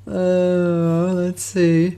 Let's see.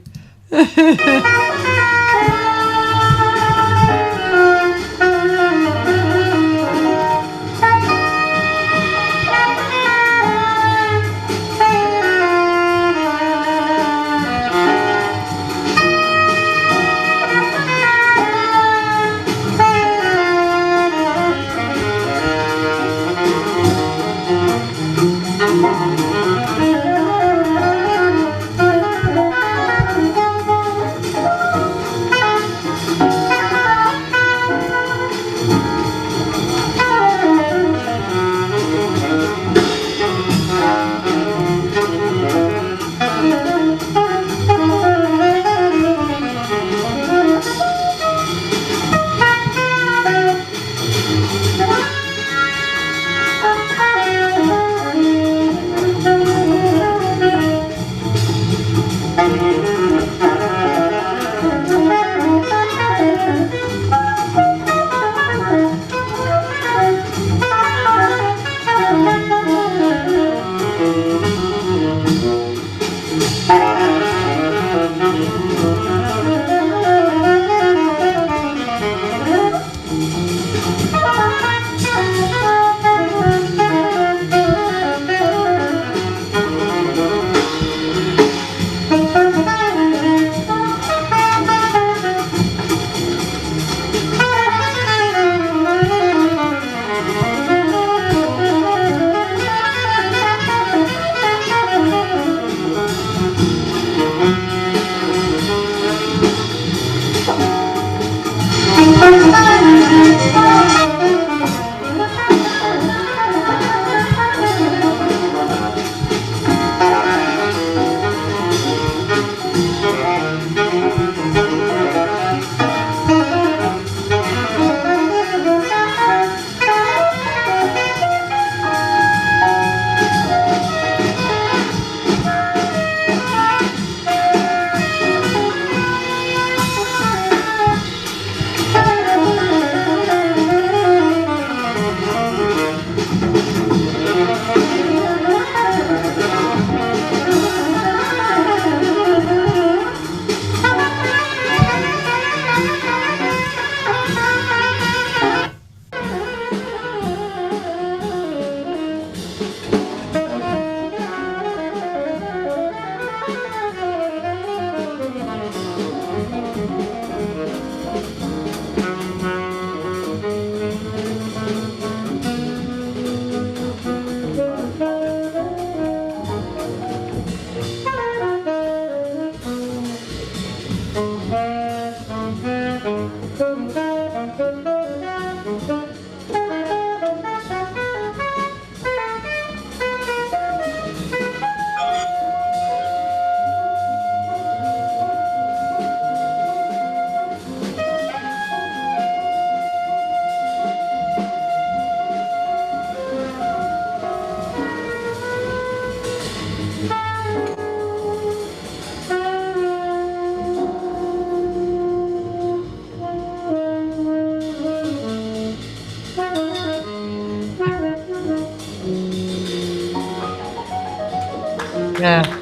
Yeah.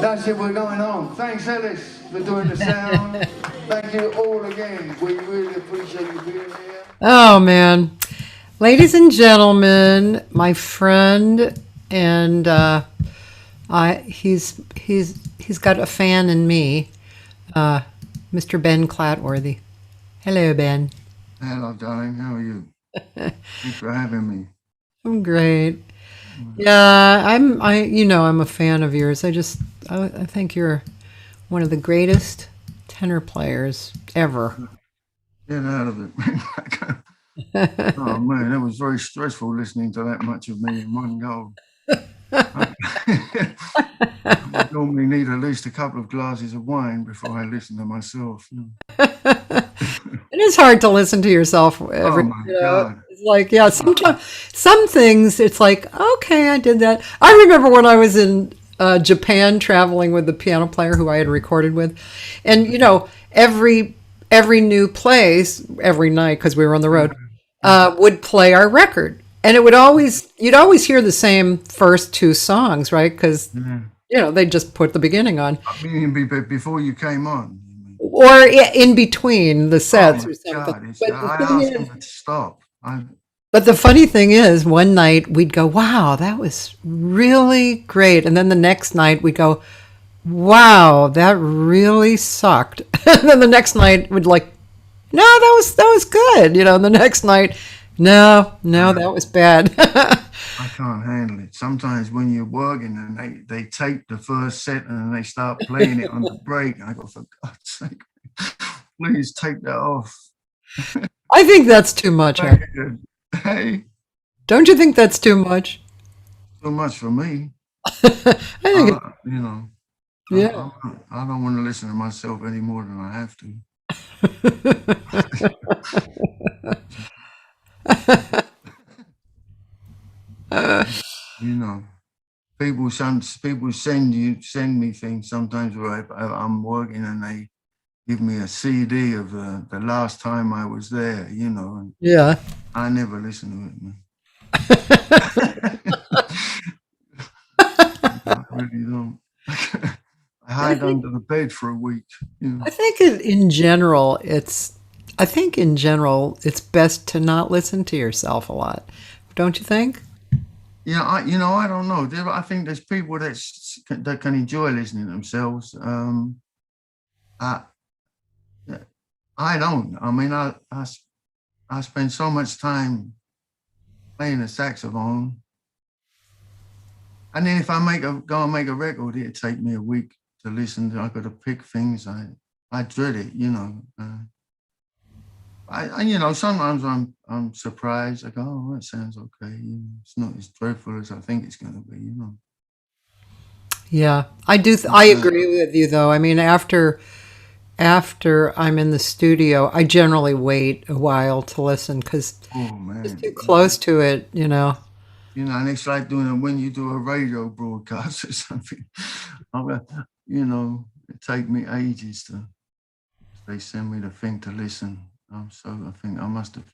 That's it, we're going on. Thanks, Ellis, for doing the sound. Thank you all again. We really appreciate you being here. Oh, man. Ladies and gentlemen, my friend, and he's got a fan in me, Mr. Benn Clatworthy. Hello, Ben. Hello, darling. How are you? Thanks for having me. I'm great. Yeah, I'm a fan of yours. I think you're one of the greatest tenor players ever. Get out of it, man. Oh man, that was very stressful listening to that much of me in one go. I normally need at least a couple of glasses of wine before I listen to myself. It is hard to listen to yourself. Oh my God. It's like, yeah, sometimes some things it's like, okay, I did that. I remember when I was in Japan traveling with the piano player who I had recorded with, and every new place every night, because we were on the road, would play our record, and you'd always hear the same first two songs, right? Because they just put the beginning on. I mean, before you came on. Or in between the sets or something. God, I asked them to stop. But the funny thing is, one night we'd go, wow, that was really great. And then the next night we'd go, wow, that really sucked. And then the next night we'd like, no, that was good. And the next night, no, that was bad. I can't handle it. Sometimes when you're working and they tape the first set and they start playing it on the break, I go, for God's sake, please take that off. I think that's too much. Hey. Don't you think that's too much? Too much for me. I think yeah. I don't want to listen to myself any more than I have to. People send me things sometimes where I'm working and they give me a CD of the last time I was there, and yeah, I never listen to it, man. I really don't. I hide under the bed for a week. I think in general, it's best to not listen to yourself a lot. Don't you think? Yeah, I don't know. I think there's people that can enjoy listening to themselves. I don't. I mean, I spend so much time playing the saxophone, and then if I go and make a record, it'd take me a week to listen to. I got to pick things. I dread it, sometimes I'm surprised. I go, oh, that sounds okay. It's not as dreadful as I think it's going to be. Yeah, I do. I agree with you, though. I mean, after I'm in the studio, I generally wait a while to listen because it's too close to it. And it's like when you do a radio broadcast or something. It take me ages they send me the thing to listen. I think I must have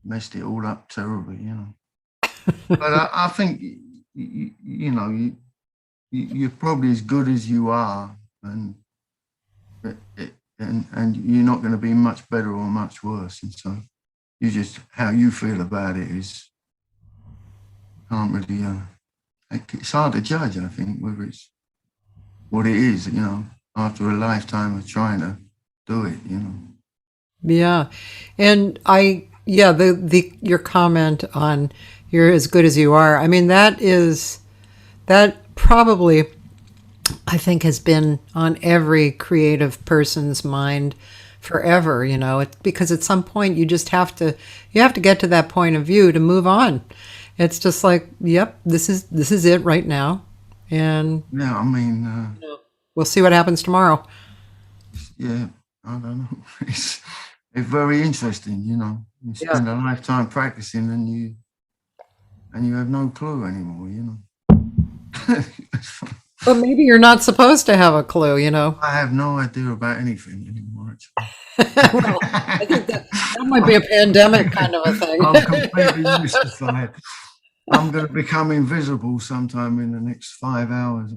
messed it all up terribly, But I think you're probably as good as you are, and you're not going to be much better or much worse. And so how you feel about it is can't really. It's hard to judge. I think whether it's what it is, after a lifetime of trying to do it, Yeah, and your comment on you're as good as you are. I mean, that probably I think has been on every creative person's mind forever. Because at some point you just have to get to that point of view to move on. It's just like, yep, this is it right now, and yeah, I mean, we'll see what happens tomorrow. Yeah, I don't know. It's very interesting, You spend a lifetime practicing, and you have no clue anymore, But maybe you're not supposed to have a clue, I have no idea about anything anymore. Well, I think that might be a pandemic kind of a thing. I'm completely mystified. I'm going to become invisible sometime in the next 5 hours.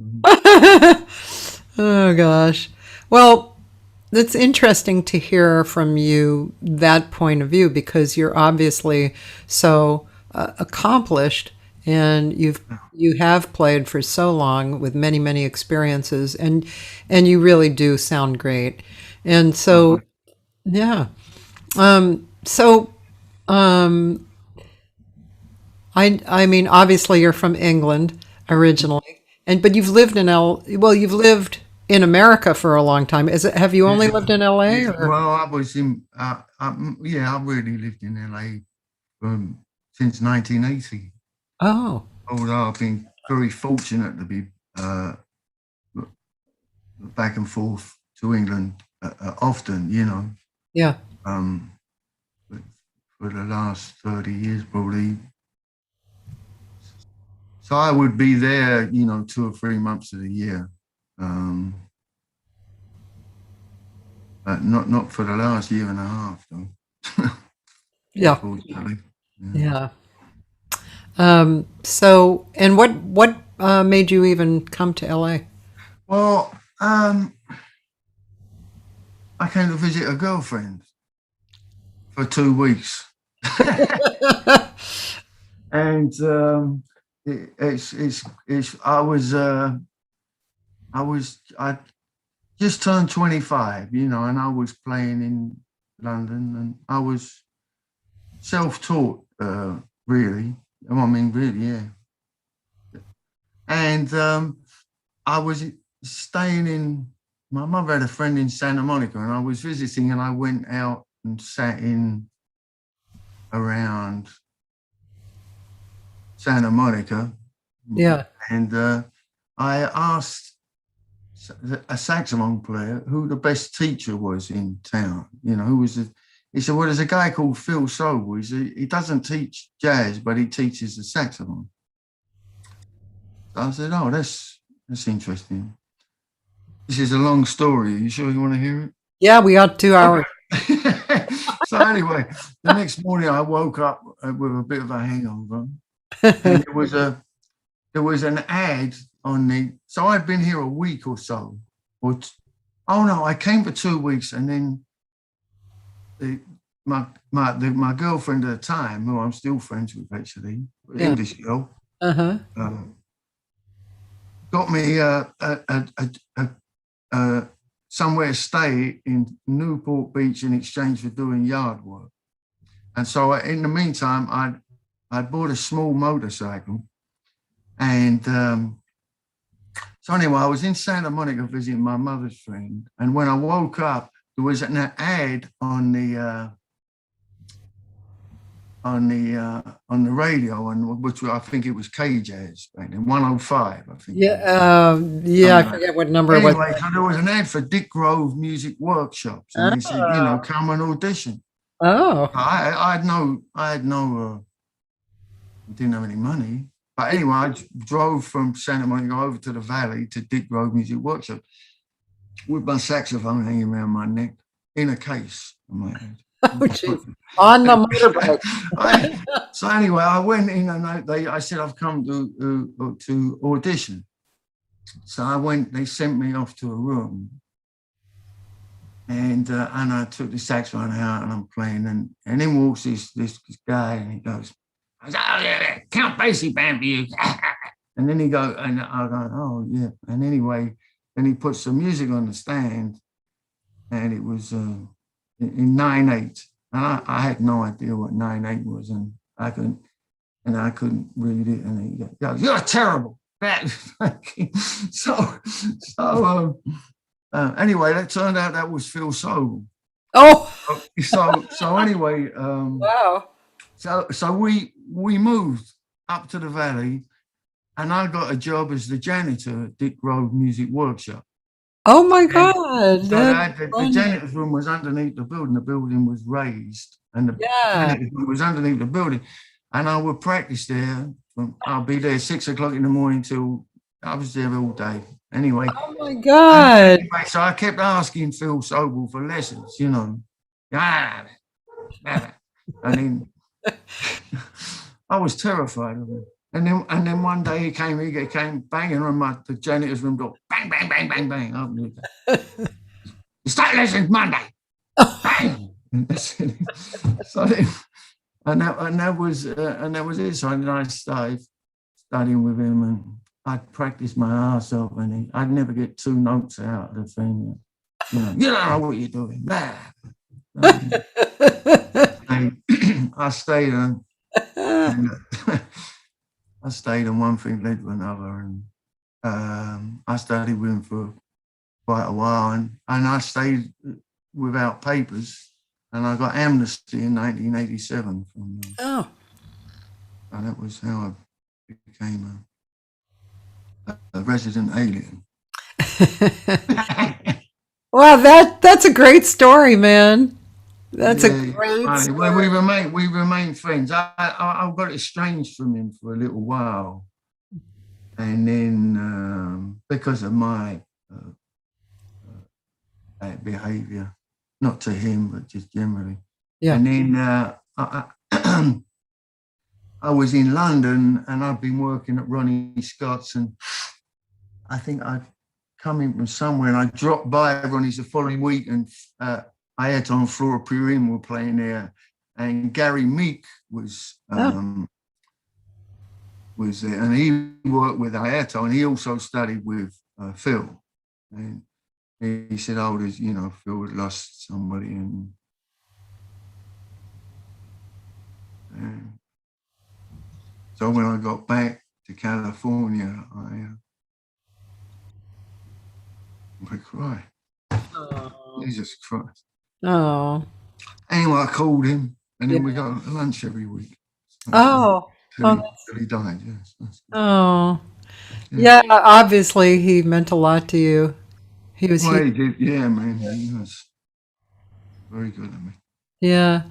Oh gosh. Well, it's interesting to hear from you that point of view because you're obviously so accomplished and you have played for so long with many experiences and you really do sound great. And so yeah. So I mean obviously you're from England originally and but you've lived in America for a long time. Have you only lived in LA or? Well, I was in, yeah, I really lived in LA since 1980. Oh, Although I've been very fortunate to be back and forth to England often, yeah. um, but for the last 30 years probably. So I would be there, 2 or 3 months of the year. Um, not for the last year and a half, though. Yeah. Unfortunately. Yeah. So, and what made you even come to LA? Well, I came to visit a girlfriend for 2 weeks, and it's I just turned 25, and I was playing in London, and I was self-taught, really. I mean, really, yeah. And I was staying in. My mother had a friend in Santa Monica, and I was visiting, and I went out and sat in around Santa Monica, Yeah. and I asked a saxophone player who the best teacher was in town. Who was the. He said, "Well, there's a guy called Phil Sobel. He doesn't teach jazz, but he teaches the saxophone." So I said, "Oh, that's interesting. This is a long story. Are you sure you want to hear it?" Yeah, we got 2 hours. So anyway, the next morning I woke up with a bit of a hangover, and there was an ad on the. So I'd been here a week or so, oh no, I came for 2 weeks, and then my girlfriend at the time, who I'm still friends with actually, Yeah. English girl, Uh-huh. got me somewhere to stay in Newport Beach in exchange for doing yard work. And so in the meantime, I bought a small motorcycle. And so anyway, I was in Santa Monica visiting my mother's friend. And when I woke up, there was an ad on the radio, which I think it was K-Jazz back then, 105, I think. Yeah. Yeah, I forget what number it was. Anyway, so there was an ad for Dick Grove Music Workshops, and they said, come and audition. Oh. I had no, didn't have any money. But anyway, I drove from Santa Monica over to the Valley to Dick Grove Music Workshop with my saxophone hanging around my neck in a case on my head. Oh, geez. On the motorbike. So anyway, I went in and I said, I've come to audition. So I went, they sent me off to a room, and I took the saxophone out and I'm playing, and then walks this guy and he goes, "Oh, yeah, Count Basie band for you." And then he go, and I go, "Oh yeah." And anyway, then he put some music on the stand, and it was in 9/8, and I had no idea what 9/8 was, and I couldn't read it, and he goes, "You're terrible." So anyway, that turned out that was Phil Sobel. Oh. So anyway, Wow. so we moved up to the Valley, and I got a job as the janitor at Dick Grove Music Workshop. Oh my God. So the janitor's room was underneath the building. The building was raised, and the janitor's room was underneath the building. And I would practice there. I'll be there 6 o'clock in the morning till I was there all day. Anyway. Oh my God. Anyway, so I kept asking Phil Sobel for lessons, And then I was terrified of him. And then one day he came banging on the janitor's room door. Bang, bang, bang, bang, bang, bang. Open it. You start lessons Monday. Bang. So then, that was it. So then I started studying with him, and I'd practice my ass off, and I'd never get 2 notes out of the thing. You know, you don't know what you're doing. Blah. And I stayed on. And, I stayed, and one thing led to another, and I studied with him for quite a while, and I stayed without papers, and I got amnesty in 1987 from Oh. And that was how I became a resident alien. Wow, that's a great story, man. That's a great story. Well, we remain friends. I got estranged from him for a little while, and then because of my bad behaviour, not to him but just generally. Yeah. And then I was in London, and I'd been working at Ronnie Scott's, and I think I'd come in from somewhere, and I dropped by Ronnie's the following week, and Ayeto and Flora Purim were playing there, and Gary Meek was there, and he worked with Ayeto, and he also studied with Phil, and he said, "Oh, there's, Phil had lost somebody," and so when I got back to California, I cried. Oh. Jesus Christ. Oh. Anyway, I called him, and then we got lunch every week. So till he died, yes. Oh. Yeah, obviously he meant a lot to you. He was. Well, he did, yeah, man. He was very good at me. Yeah.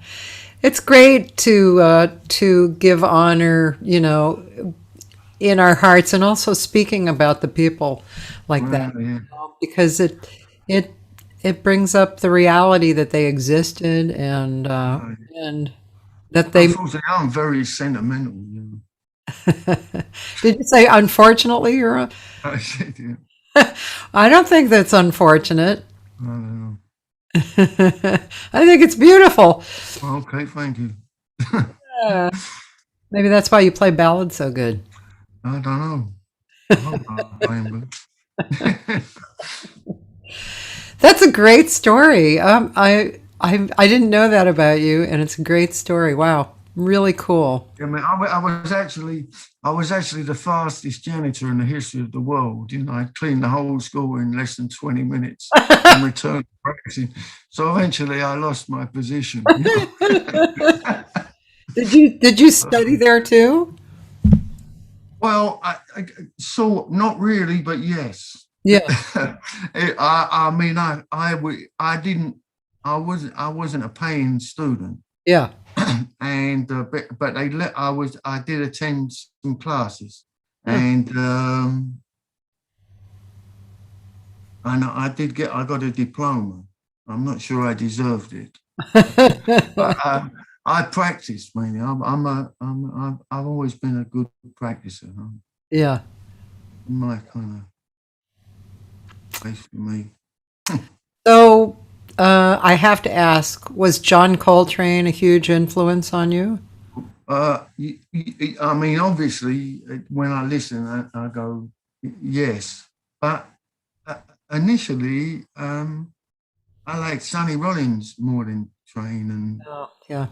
It's great to give honor, in our hearts, and also speaking about the people like that, because it brings up the reality that they existed, and that they. Unfortunately, I'm very sentimental. Did you say unfortunately? You're. I said, yeah. I don't think that's unfortunate. I don't know. I think it's beautiful. Okay, thank you. Maybe that's why you play ballads so good. I don't know. I hope I'm playing good. That's a great story. I didn't know that about you, and it's a great story. Wow, really cool. I mean, I was actually the fastest janitor in the history of the world. I cleaned the whole school in less than 20 minutes and returned to practicing. So eventually, I lost my position. Did you study there too? Well, not really, but yes. Yeah. I wasn't a paying student. Yeah. And but I did attend some classes, and I got a diploma. I'm not sure I deserved it, but I practiced mainly. I've always been a good practicer. Yeah. My kind of place for me. So. I have to ask, was John Coltrane a huge influence on you? I mean, obviously, when I listen, I go, yes. But initially, I liked Sonny Rollins more than Train. And, yeah.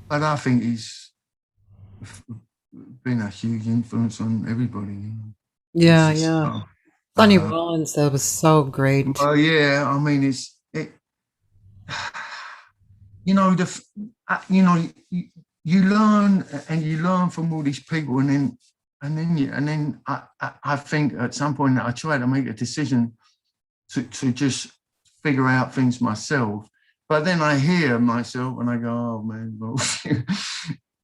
But I think he's been a huge influence on everybody. Yeah, yeah. Sonny Rollins, that was so great. Oh yeah, I mean you learn from all these people, and then I think at some point I try to make a decision to just figure out things myself, but then I hear myself and I go, oh man, well,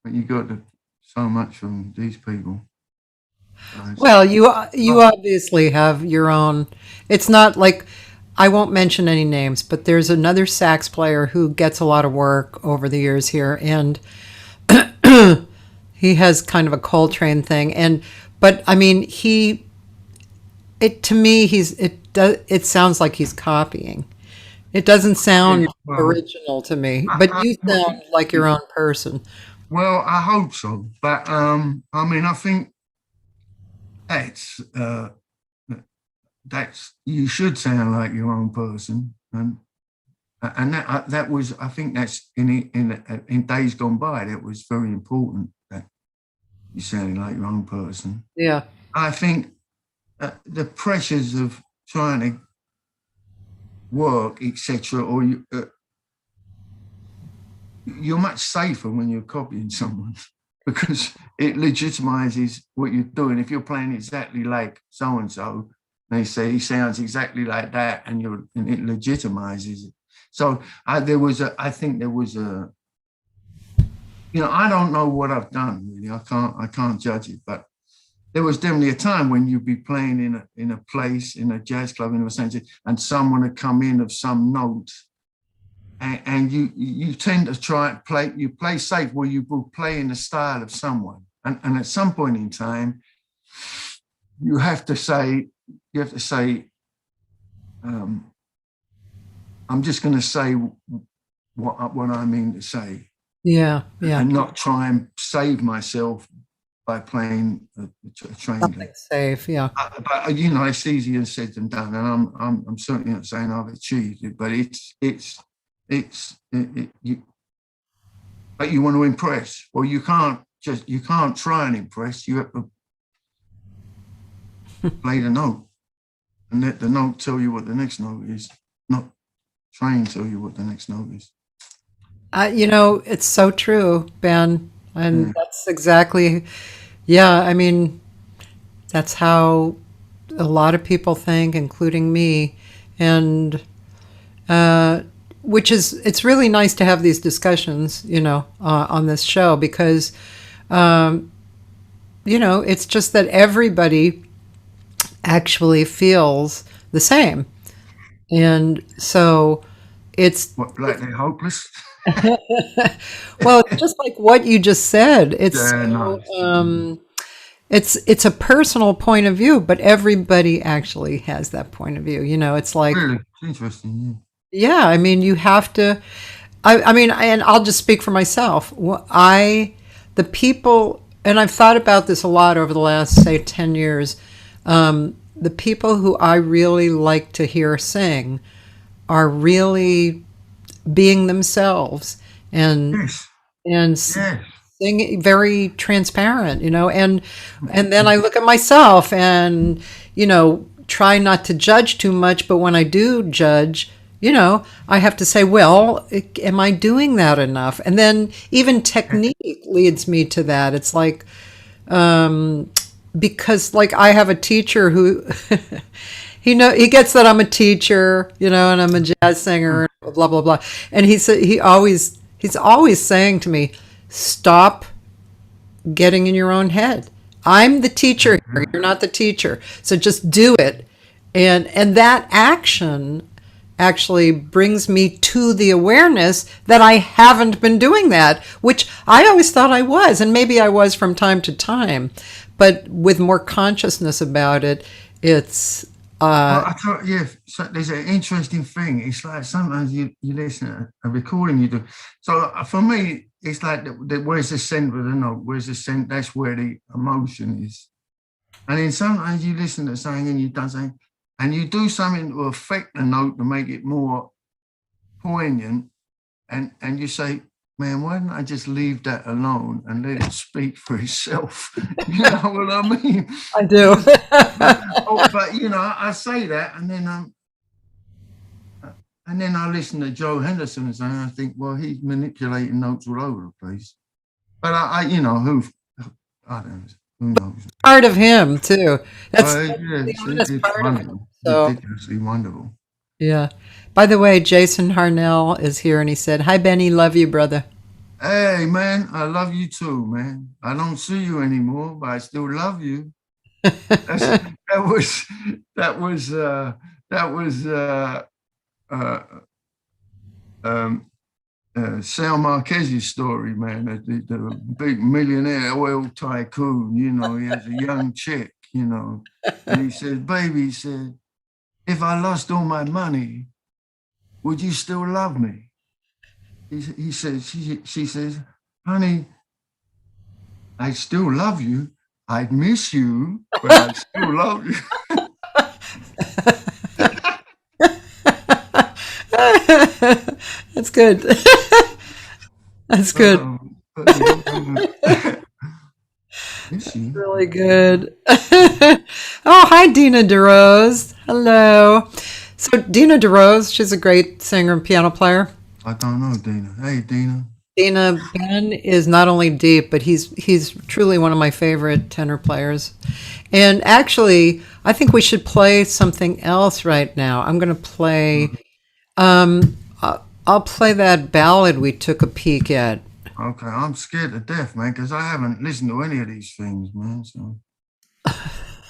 but you got so much from these people. Well, you obviously have your own. It's not like, I won't mention any names, but there's another sax player who gets a lot of work over the years here, and he has kind of a Coltrane thing. but I mean, to me, it sounds like he's copying. It doesn't sound Well, original to me, but you sound like your own person. well, I hope so. But I mean, I think that's you should sound like your own person, and that was, I think that's in days gone by, that was very important that you sounded like your own person. Yeah. I think the pressures of trying to work, etc., or you're much safer when you're copying someone because it legitimizes what you're doing. If you're playing exactly like so and so, they say he sounds exactly like that, and it legitimizes it. So I think there was a, I don't know what I've done really. I can't judge it, but there was definitely a time when you'd be playing in a place, in a jazz club, in a sense, and someone would come in of some note, and you tend to you play safe, where you will play in the style of someone, and at some point in time, you have to say, I'm just going to say what I mean to say. Yeah. Yeah. And not try and save myself by playing a trained. Something safe. Yeah. But it's easier said than done, and I'm certainly not saying I've achieved it, but but you want to impress. Well, you can't try and impress. You have to play the note, and let the note tell you what the next note is, not try and tell you what the next note is. It's so true, Ben. And that's exactly, yeah, I mean, that's how a lot of people think, including me. And it's really nice to have these discussions, on this show, because, it's just that everybody actually feels the same. And so it's like they're hopeless. Well, it's just like what you just said. It's a personal point of view, but everybody actually has that point of view. It's like, really, it's interesting. Yeah, I mean, you have to. I mean, and I'll just speak for myself. The people, and I've thought about this a lot over the last, say, 10 years. The people who I really like to hear sing are really being themselves and sing very transparent, and then I look at myself and try not to judge too much, but when I do judge, I have to say, well, am I doing that enough? And then even technique leads me to that. It's like, because like I have a teacher who he gets that I'm a teacher, and I'm a jazz singer, blah blah blah. And he's always saying to me, stop getting in your own head. I'm the teacher here, you're not the teacher. So just do it. And that action actually brings me to the awareness that I haven't been doing that, which I always thought I was, and maybe I was from time to time, but with more consciousness about it, it's well, I thought, so there's an interesting thing. It's like sometimes you listen to a recording you do. So for me, it's like where's the center of the note? Where's the center? That's where the emotion is. And then sometimes you listen to something and you've done something, and you do something to affect the note to make it more poignant, and you say, man, why didn't I just leave that alone and let it speak for itself? You know what I mean? I do. But I say that, and then I listen to Joe Henderson and I think, well, he's manipulating notes all over the place. But I don't know, who knows? Part of him too. That's it's part of him. wonderful. So, Ridiculously wonderful. Yeah. By the way, Jason Harnell is here, and he said, "Hi, Benny, love you, brother." Hey, man, I love you too, man. I don't see you anymore, but I still love you. That was Sal Marquez's story, man, the big millionaire oil tycoon, you know, he has a young chick, you know, and he said, baby, he said, if I lost all my money, would you still love me? He says, she says, honey, I still love you. I'd miss you, but I still love you. That's good. That's good. Miss you. Really good. Oh, hi, Dina DeRose. Hello. So Dina DeRose, she's a great singer and piano player. I don't know, Dina. Hey, Dina. Dina, Ben is not only deep, but he's truly one of my favorite tenor players. And actually, I think we should play something else right now. I'm going to play. I'll play that ballad we took a peek at. Okay, I'm scared to death, man, because I haven't listened to any of these things, man. So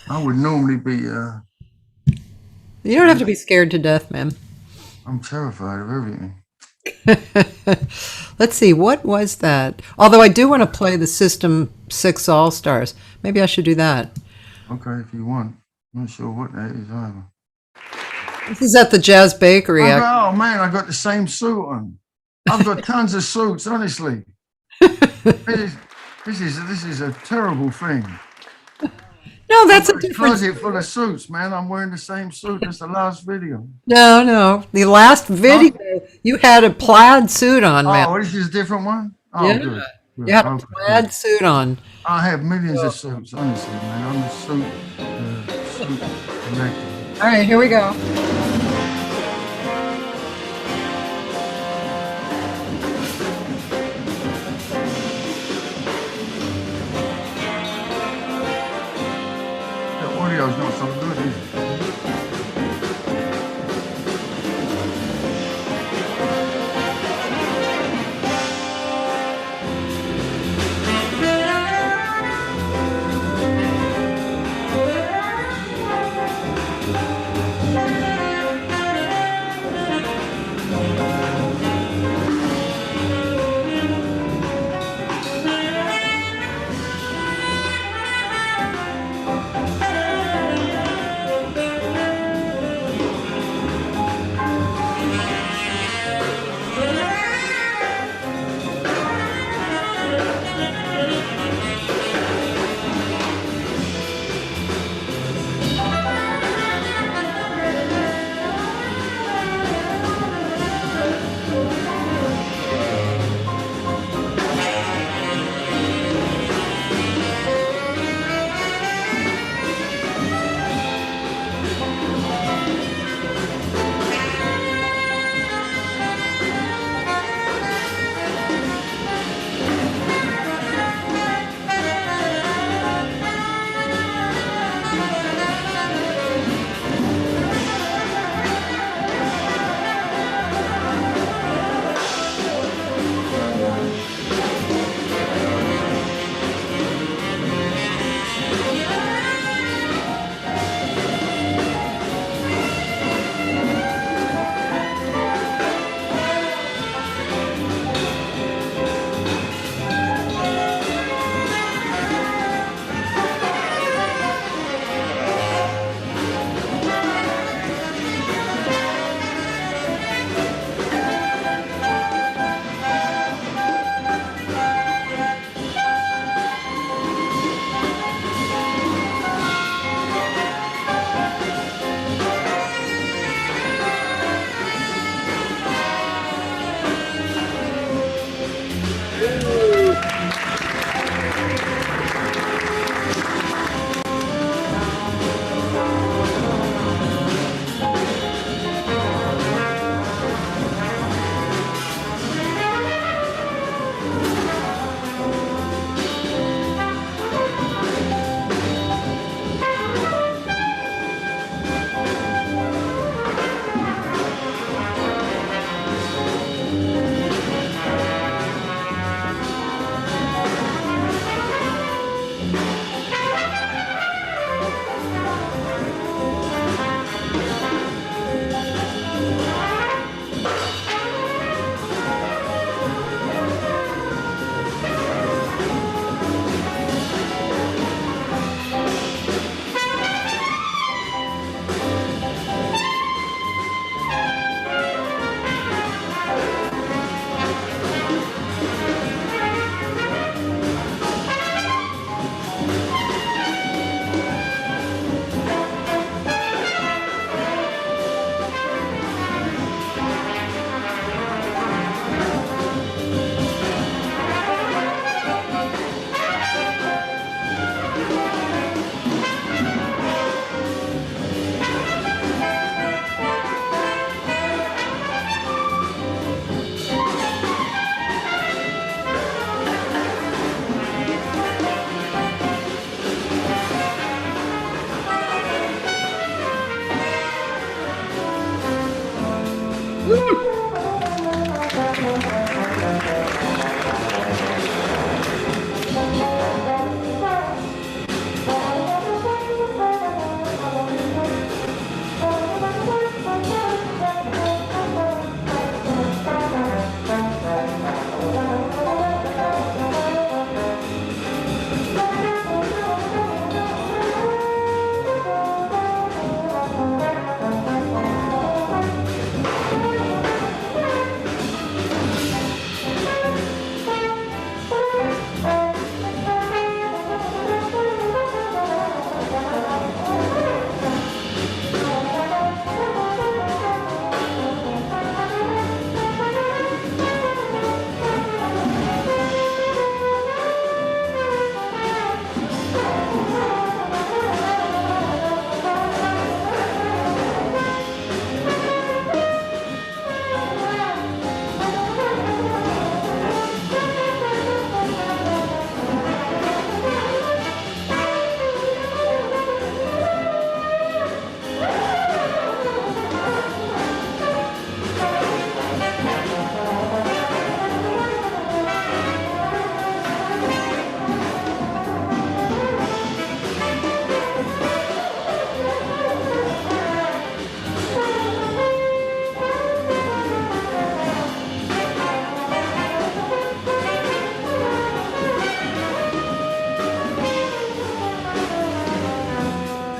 I would normally be. You don't have to be scared to death, man. I'm terrified of everything. Let's see, what was that? Although I do want to play the System 6 All Stars. Maybe I should do that. Okay, if you want. I'm not sure what that is either. This is at the Jazz Bakery. Oh man, I got the same suit on. I've got tons of suits, honestly. This is a terrible thing. No, that's a different closet full of suits, man. I'm wearing the same suit as the last video. No. The last video, you had a plaid suit on, man. Oh, this is a different one? Oh, Yeah. good. You had a plaid suit on. I have millions of suits, honestly, man. I'm a suit collector. All right, here we go. The audio's not so good, is it?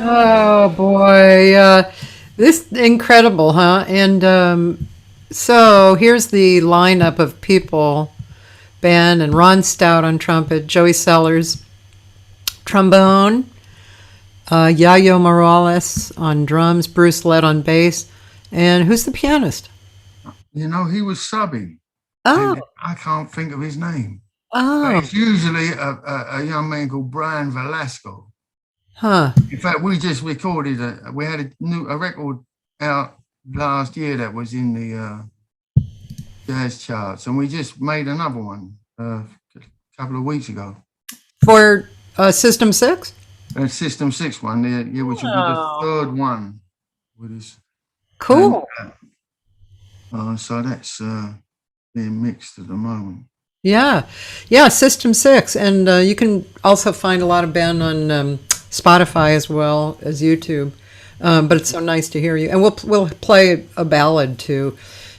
Oh boy, this incredible, huh? And so here's the lineup of people: Ben and Ron Stout on trumpet, Joey Sellers trombone, Yayo Morales on drums, Bruce Lett on bass, and who's the pianist? You know, he was subbing, Oh, and I can't think of his name. But oh, it's usually a young man called Brian Velasco. huh. In fact, we just recorded we had a record out last year that was in the jazz charts, and we just made another one a couple of weeks ago. For System 6? A System 6 one, yeah, which will be the Oh, third one with us. And cool. so that's being mixed at the moment. Yeah, yeah, System 6. And you can also find a lot of Ben on Spotify as well as YouTube. But it's so nice to hear you. And we'll play a ballad too,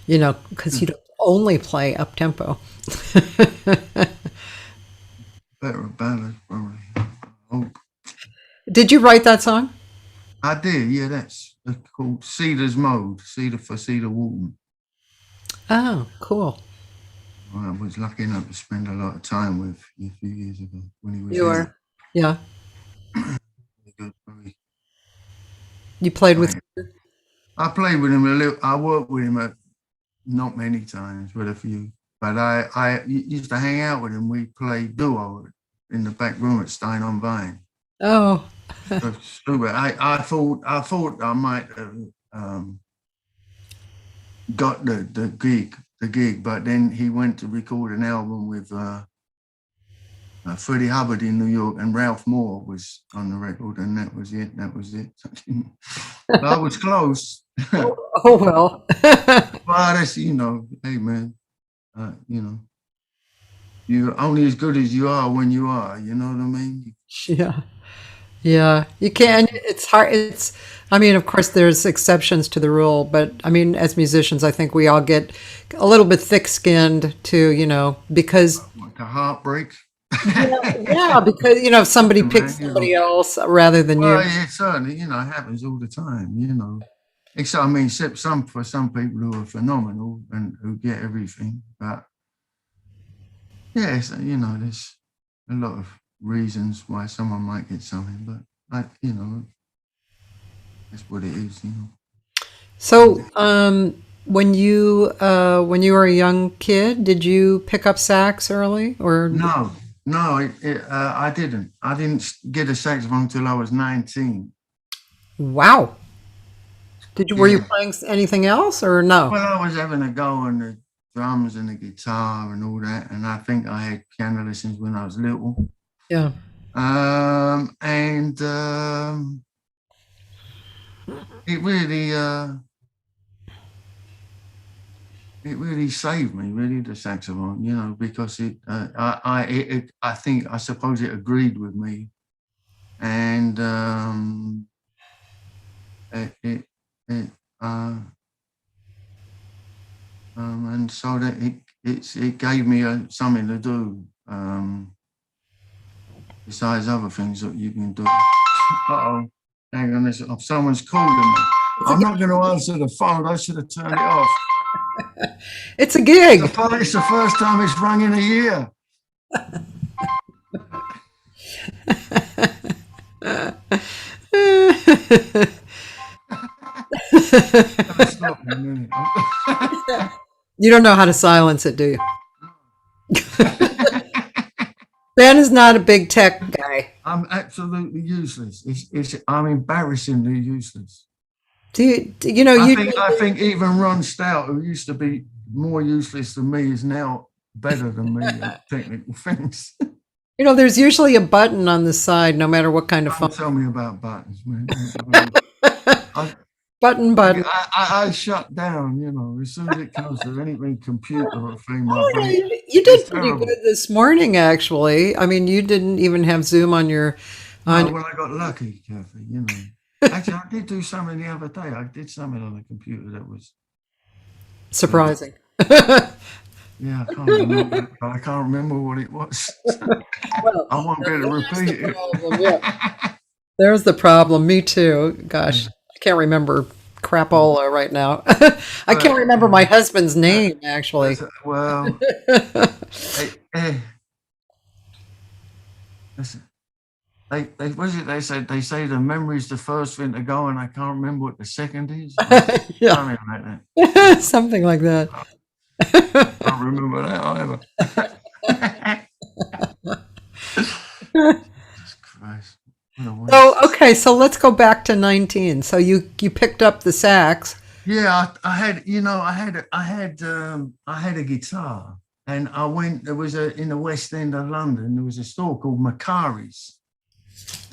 you know, because you don't only play up tempo. Better ballad, probably. I hope. Did you write that song? I did, yeah, that's called Cedar's Mode, Cedar for Cedar Walton. Oh, cool. I was lucky enough to spend a lot of time with a few years ago when he was You are. Yeah. Very good, very You played with. quiet. I played with him a little. I worked with him not many times, but a few. But I used to hang out with him. We played duo in the back room at Stein on Vine. Oh, So stupid. I thought I might have got the gig, but then he went to record an album with Freddie Hubbard in New York, and Ralph Moore was on the record, and that was it. But I was close. oh well. Well, that's, you know, hey man, you know, you're only as good as you are when you are. You know what I mean? Yeah. Yeah, you can. It's hard. I mean, of course, there's exceptions to the rule, but I mean, as musicians, I think we all get a little bit thick-skinned too, you know, because Like a heartbreak. yeah, because you know, if somebody picks Man, you somebody know. else rather than Well, you. yeah, certainly, you know, it happens all the time. You know, except I mean, except for some people who are phenomenal and who get everything, but yeah, you know, there's a lot of reasons why someone might get something, but you know, that's what it is. You know. So, when you were a young kid, did you pick up sax early, or No, I didn't. I didn't get a saxophone until I was 19. wow? Were you Yeah. playing anything else, or no? Well, I was having a go on the drums and the guitar and all that, and I think I had piano lessons when I was little. Yeah. And it really, it really saved me, really, the saxophone, you know, because I think, I suppose it agreed with me, and it, it, it and so that it gave me something to do, besides other things that you can do. Uh-oh, hang on, someone's calling me. I'm not going to answer the phone. I should have turned it off. It's a gig. It's the first time it's rung in a year. Stop in a minute. You don't know how to silence it, do you? Ben is not a big tech guy. I'm absolutely useless. I'm embarrassingly useless. You know, I think even Ron Stout, who used to be more useless than me, is now better than me at technical things. you know, there's usually a button on the side, no matter what kind of phone. Don't tell me about buttons, man. Button. I shut down, you know, as soon as it comes to anything computer or thing. You did pretty good this morning, actually. I mean, you didn't even have Zoom on your. Well, I got lucky, Cathy, you know. Actually, I did do something the other day. I did something on the computer that was surprising. Yeah, I can't remember, but I can't remember what it was. Well, I won't be able to repeat it. Yeah. There's the problem. Me too. Gosh, I can't remember crapola right now. I can't But remember my husband's uh, name, actually. well, eh, eh, listen, what is it they say? They say the memory's the first thing to go, and I can't remember what the second is, or Yeah, something like that. something like that. I can't remember that either. Jesus Christ. What a So, waste. okay, so let's go back to 19. So you picked up the sax. Yeah, I had, I had a guitar, and I went. There was a in the West End of London. There was a store called McCurdy's,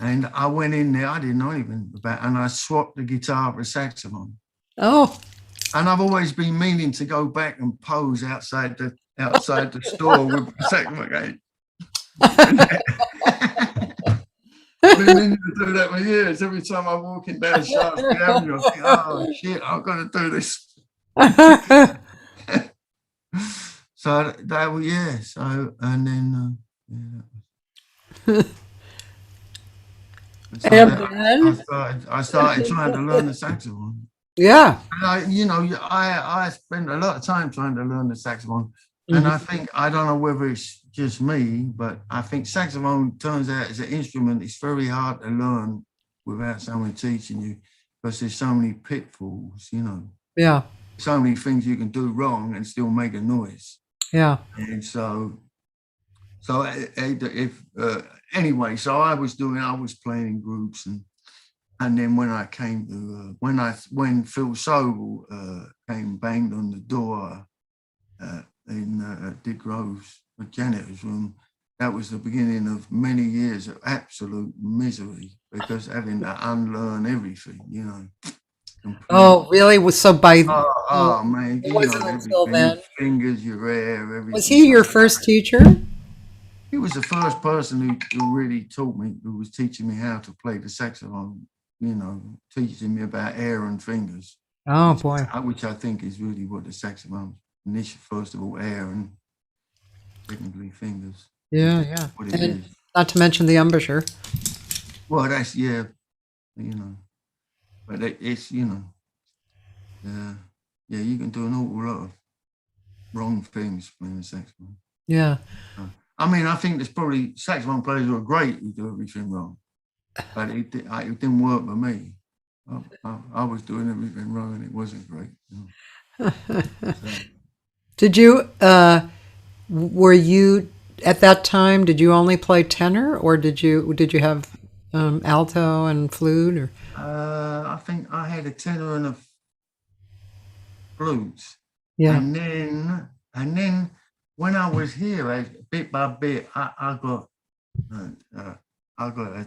and I went in there. I didn't know anything about, and I swapped the guitar for a saxophone. Oh, And I've always been meaning to go back and pose outside the store with the saxophone. I've been meaning to do that for years. Every time I'm walking down Shaftesbury Avenue, I think, oh shit, I've got to do this. So that was, yeah. So, and then, so and that then I started trying to learn the saxophone. yeah. And I spent a lot of time trying to learn the saxophone. And Mhm. I think, I don't know whether it's just me, but I think saxophone turns out as an instrument, it's very hard to learn without someone teaching you because there's so many pitfalls, Yeah, so many things you can do wrong and still make a noise. yeah. And if anyway, so I was playing in groups, and then when I came to when Phil Sobel came banged on the door in Dick Grove's janitor's room, that was the beginning of many years of absolute misery because having to unlearn everything, completely. Oh, really? Was so by Oh man, it wasn't until everything, your then. fingers, your hair, Was everything. he So your first teacher? he was the first person who really taught me, who was teaching me how to play the saxophone, teaching me about air and fingers, Oh boy. which I think is really what the saxophone initially, first of all, air and secondly fingers, which Yeah, is yeah. what it And is. not to mention the embouchure. Well, that's, yeah, but it's, yeah, yeah, you can do an awful lot of wrong things playing the saxophone. Yeah. I mean, I think there's probably saxophone players who are great who do everything wrong, but it didn't work for me. I was doing everything wrong and it wasn't great. So, Did you were you at that time, did you only play tenor or did you have alto and flute or I think I had a tenor and a flute, yeah. and then when I was here, bit by bit, I got a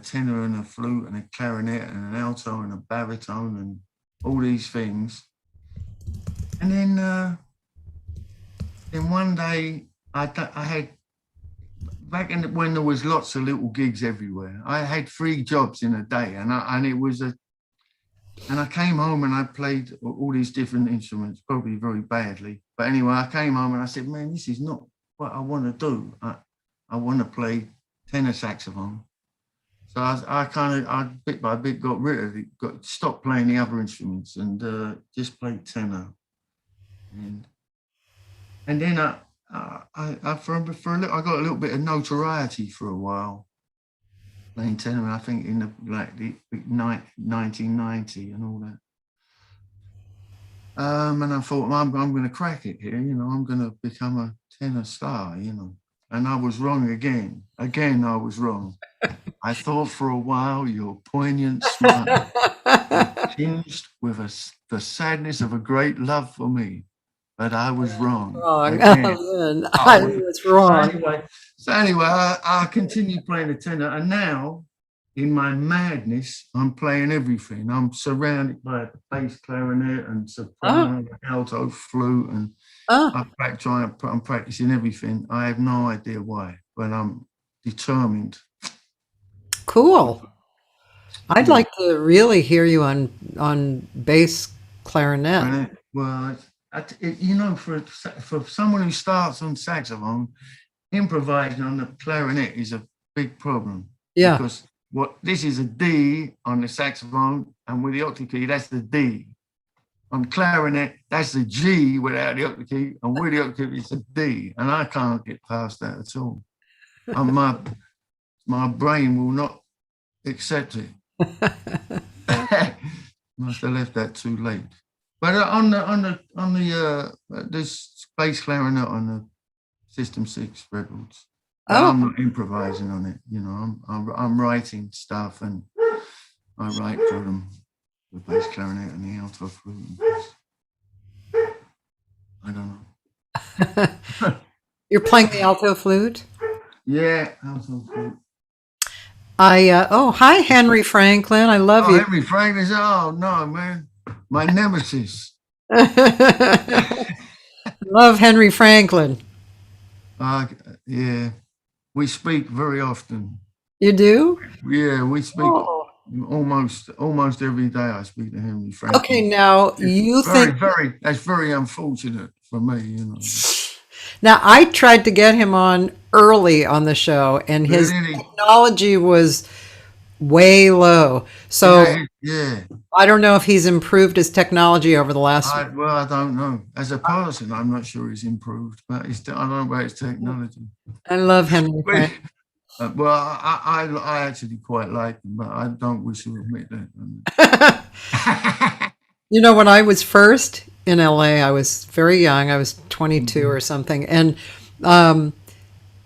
tenor and a flute and a clarinet and an alto and a baritone and all these things. And then one day I had when there was lots of little gigs everywhere. I had 3 jobs in a day, and I came home and I played all these different instruments, probably very badly. But anyway, I came home and I said, "Man, this is not what I want to do. I want to play tenor saxophone." So I bit by bit got rid of it, stopped playing the other instruments and just played tenor. And then I got a little bit of notoriety for a while playing tenor. I think in the 1990 and all that. And I thought, well, I'm going to crack it here. I'm going to become a tenor star. And I was wrong again. Again, I was wrong. I thought for a while your poignant smile tinged with the sadness of a great love for me, but I was wrong Wrong. again. I was wrong. So anyway, I continued playing the tenor, and now, in my madness, I'm playing everything. I'm surrounded by bass clarinet and Oh, soprano, alto, flute, and oh, I'm practicing everything. I have no idea why, but I'm determined. cool. I'd Yeah. like to really hear you on bass clarinet. Well, for someone who starts on saxophone, improvising on the clarinet is a big problem Yeah. because this is a D on the saxophone, and with the octave key, that's the D. On clarinet, that's the G without the octave key, and with the octave key, it's a D. And I can't get past that at all. And my brain will not accept it. Must have left that too late. But on the this bass clarinet on the System 6 records, I'm not improvising on it. You know, I'm writing stuff, and I write for them, the bass clarinet and the alto flute. I don't know. You're playing the alto flute? Yeah, alto flute. Hi, Henry Franklin. I love you. Henry Franklin. Oh no, man, my nemesis. Love Henry Franklin. Yeah, we speak very often. You do? Yeah, we speak almost every day. I speak to Henry Franklin. Okay, now that's very unfortunate for me, you know. Now, I tried to get him on early on the show, and his technology was way low. So yeah. I don't know if he's improved his technology over the last year. Well, I don't know. As a person, I'm not sure he's improved, but I don't know about his technology. I love Henry. Well, I actually quite like him, but I don't wish to admit that. You know, when I was first in LA, I was very young. I was 22 or something, and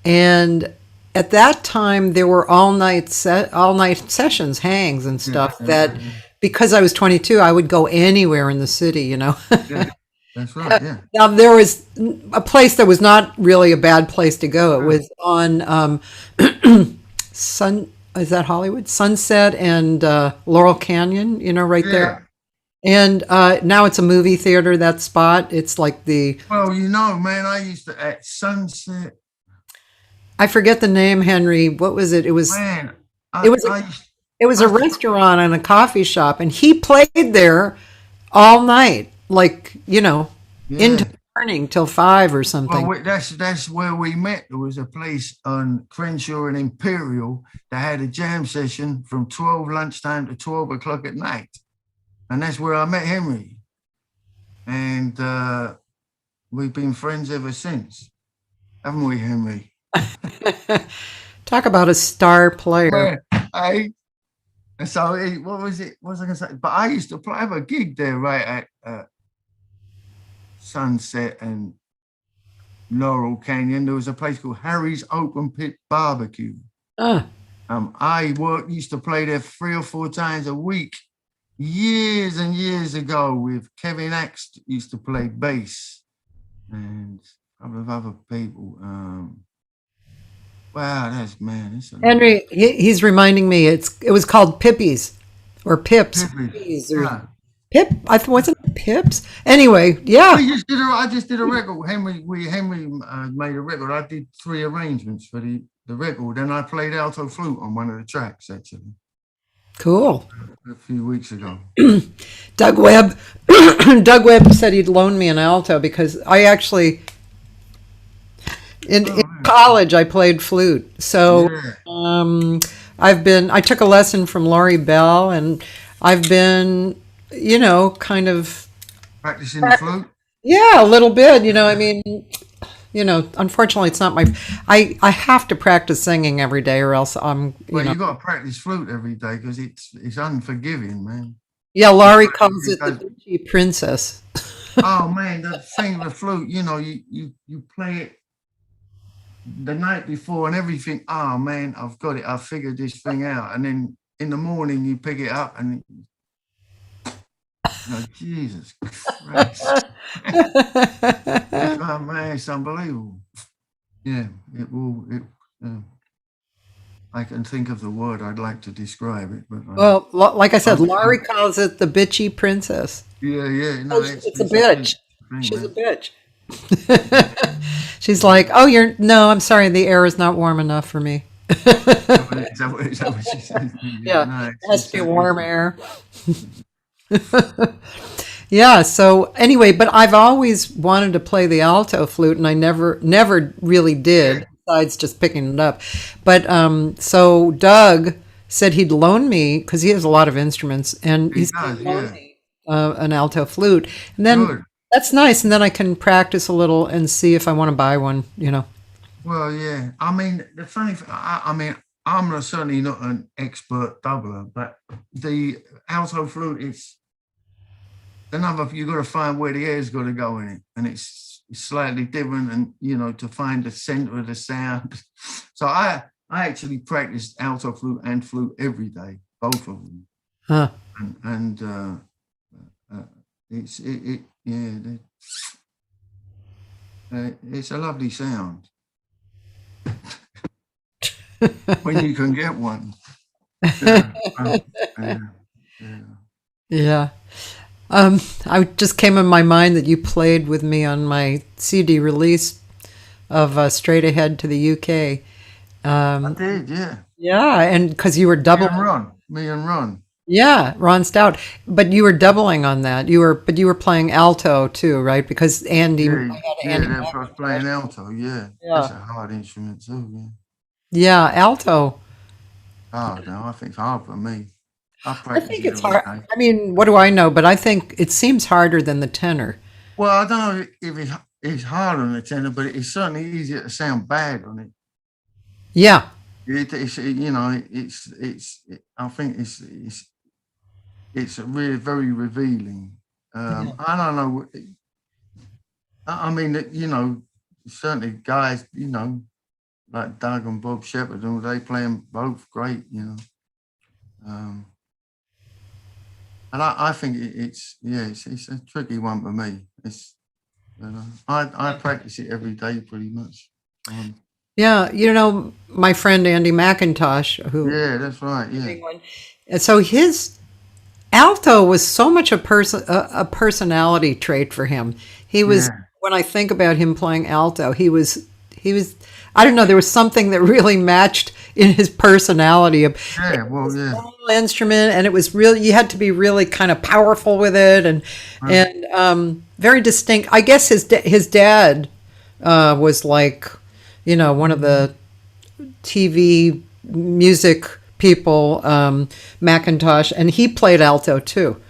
at that time there were all night sessions, hangs and stuff. That because I was 22, I would go anywhere in the city. You know. Yeah, that's right. Yeah. Now there was a place that was not really a bad place to go. It was on Is that Hollywood? Sunset and Laurel Canyon. You know, right there. And now it's a movie theater, that spot. It's like Well, you know, man, I used to at Sunset. I forget the name, Henry. What was it? It was. Man, it was a restaurant and a coffee shop, and he played there all night, like, you know, into the morning till 5 or something. Well, that's where we met. There was a place on Crenshaw and Imperial that had a jam session from 12 lunchtime to 12 o'clock at night. And that's where I met Henry. And we've been friends ever since. Haven't we, Henry? Talk about a star player. So what was it? What was I going to say? But I used to play, I have a gig there right at Sunset and Laurel Canyon. There was a place called Harry's Open Pit Barbecue. I used to play there 3 or 4 times a week. Years and years ago, with Kevin Axe used to play bass, and a couple of other people. Wow, Henry, he's reminding me. It was called Pippies or Pips. Pippies or Pip. Wasn't it Pips? Anyway, yeah. I just did a record. Henry made a record. I did 3 arrangements for the record, and I played alto flute on one of the tracks actually. Cool. A few weeks ago. Doug Webb said he'd loan me an alto because I actually in college I played flute. So I took a lesson from Laurie Bell, and I've been, you know, kind of practicing the flute. Yeah, a little bit, you know, I mean, you know, unfortunately, it's not I have to practice singing every day, or else I'm. You got to practice flute every day because it's unforgiving, man. Yeah, Laurie calls it the bitchy princess. Oh man, the thing with the flute, you know, you play it the night before and everything. Oh man, I've got it. I figured this thing out, and then in the morning you pick it up and. Oh, Jesus Christ. Oh, man, it's unbelievable. Yeah, it will. I can think of the word I'd like to describe it. But well, like I said, Laurie calls it the bitchy princess. Yeah. No, it's a bitch. She's a bitch. She's like, I'm sorry, the air is not warm enough for me. Is that what she says? Yeah, no, it has to be warm air. Yeah, so anyway, but I've always wanted to play the alto flute, and I never really did, besides just picking it up. But so Doug said he'd loan me, because he has a lot of instruments, and He he said does, he'd loan yeah. me an alto flute. And then Good. that's nice. And then I can practice a little and see if I want to buy one, you know. Well, yeah. I mean, the funny thing, I mean, certainly not an expert doubler, but the alto flute, it's another, you got to find where the air's got to go in it. And it's slightly different, and, you know, to find the center of the sound. So I actually practiced alto flute and flute every day, both of them. Huh. And yeah, it's a lovely sound when you can get one. Yeah, yeah, yeah. Yeah. I just came in my mind that you played with me on my CD release of Straight Ahead to the UK. I did, yeah. Yeah, and because you were Me doubling. and Ron. Me and Ron. Yeah, Ron Stout. But you were doubling on that. But you were playing alto too, right? Because Andy, I Yeah, had yeah. Andy. That's what I was playing alto. Yeah, that's Yeah. a hard instrument too. Yeah. Yeah, alto. Oh no, I think it's hard for me. I I practice think it it's every hard. day. I mean, what do I know? But I think it seems harder than the tenor. Well, I don't know if it's hard on the tenor, but it's certainly easier to sound bad on it. Yeah. You know, I think it's really very revealing. I don't know. I mean, you know, certainly guys, you know, like Doug and Bob Shepard, and they play them both great, you know. And I think it's a tricky one for me. You know, I practice it every day pretty much. Yeah, you know, my friend Andy McIntosh, who Yeah, that's right. Yeah, and so his alto was so much a personality trait for him. He was yeah, when I think about him playing alto, he was I don't know, there was something that really matched in his personality of yeah. Well, yeah, small instrument, and it was really, you had to be really kind of powerful with it, and very distinct. I guess his dad was like, you know, one of the TV music people, Macintosh, and he played alto too.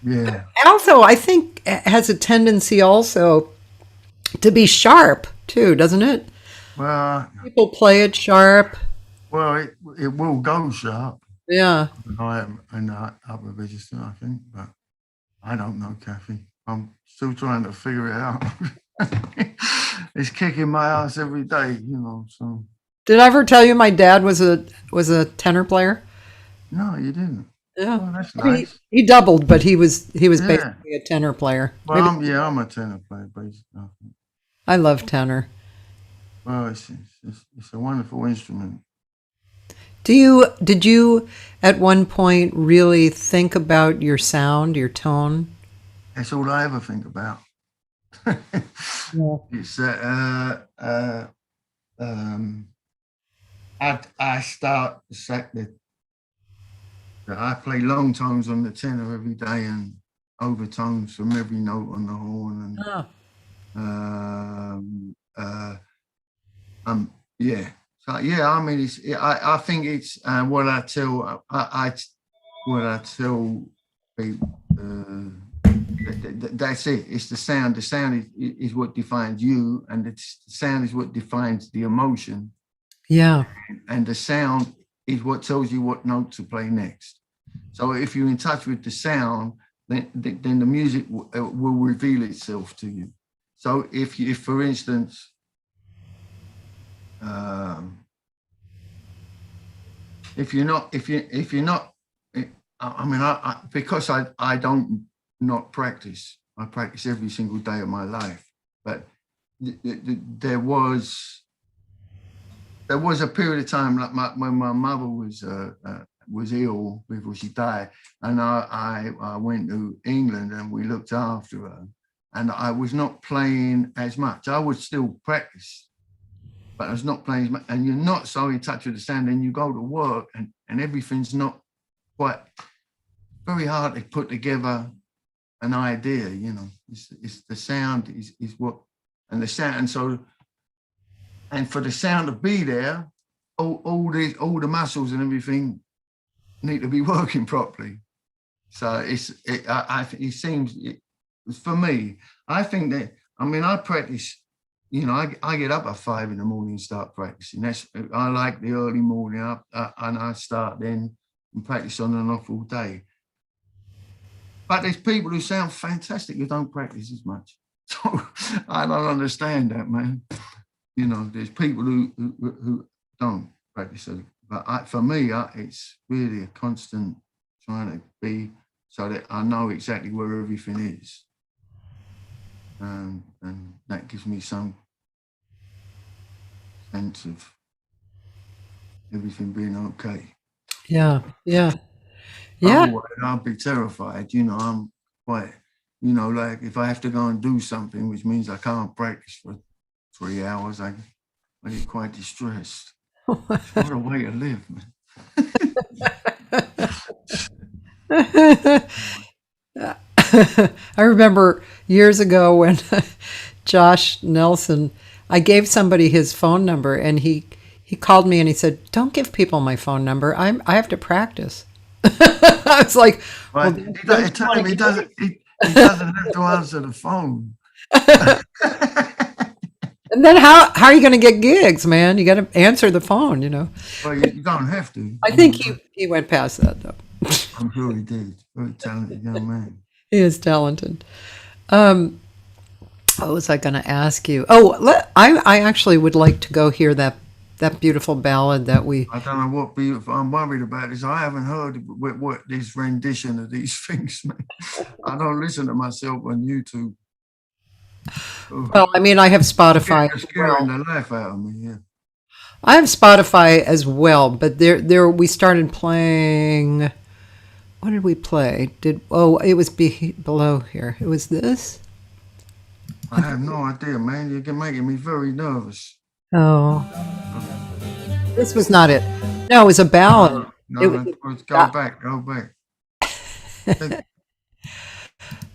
yeah. Alto, I think, has a tendency also to be sharp too, doesn't it? Well, People play it sharp. well, it will go sharp. Yeah. I am an upper register, I think, but I don't know, Cathy. I'm still trying to figure it out. It's kicking my ass every day, you know. So Did I ever tell you my dad was a tenor player? no, you didn't. Yeah. Well, that's He, nice. he doubled, but he was Yeah. basically a tenor player. Well, Maybe, I'm a tenor player, basically. I think. I love tenor. Well, it's a wonderful instrument. Did you at one point really think about your sound, your tone? That's all I ever think about. Yeah. It's I start I play long tones on the tenor every day and overtones from every note on the horn, Oh, and yeah. So yeah, I mean, I think it's what I tell what I tell people. That's it. It's the sound. The sound is what defines you, and the sound is what defines the emotion, yeah. and the sound is what tells you what note to play next. So if you're in touch with the sound, then the music will reveal itself to you. So if for instance, if you're not, I mean, because I don't not practice. I practice every single day of my life. But there was a period of time, like when my mother was ill before she died, and I went to England and we looked after her, and I was not playing as much. I would still practice, but I was not playing as much. And you're not so in touch with the sound, and you go to work, and everything's not quite, very hard to put together an idea, you know. It's the sound is what, and the sound, and so, and for the sound to be there, all the muscles and everything need to be working properly. So it seems, for me, I think that, I mean, I practice, you know, I get up at 5 in the morning and start practicing. I like the early morning up, and I start then and practice on and off all day. But there's people who sound fantastic who don't practice as much. So I don't understand that, man. You know, there's people who don't practice. But for me, it's really a constant trying to be so that I know exactly where everything is. And that gives me some sense of everything being okay. Yeah. Otherwise, I'll be terrified. You know, I'm quite, you know, like if I have to go and do something, which means I can't practice for 3 hours, I get quite distressed. What a way to live, man. I remember years ago when Josh Nelson, I gave somebody his phone number, and he called me and he said, "Don't give people my phone number. I have to practice." I was like, well, he doesn't have to answer the phone. And then how are you going to get gigs, man? You got to answer the phone, you know. Well, you don't have to. I think he went past that, though. I'm sure he did. Very talented young man. He is talented. What was I going to ask you? Oh, I actually would like to go hear that beautiful ballad that we... I don't know what beautiful I'm worried about is I haven't heard what this rendition of these things, man. I don't listen to myself on YouTube. Well, I mean, I have Spotify. It's scaring the life out of me, yeah. I have Spotify as well, but there we started playing... What did we play? It was below here. It was this? I have no idea, man. You're making me very nervous. Oh. This was not it. No, it was a ballad. Go back.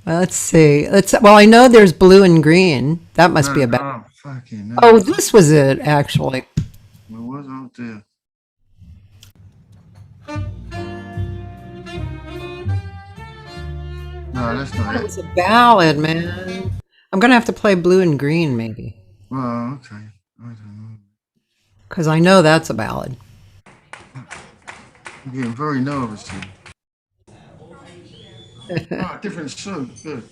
Let's see. Well, I know there's Blue and Green. That must be a ballad. Oh, this was it, actually. What was out there? No, that's not it. It was a ballad, man. I'm going to have to play Blue and Green, maybe. Well, okay. I don't know. Because I know that's a ballad. I'm getting very nervous here. Different suit. Good.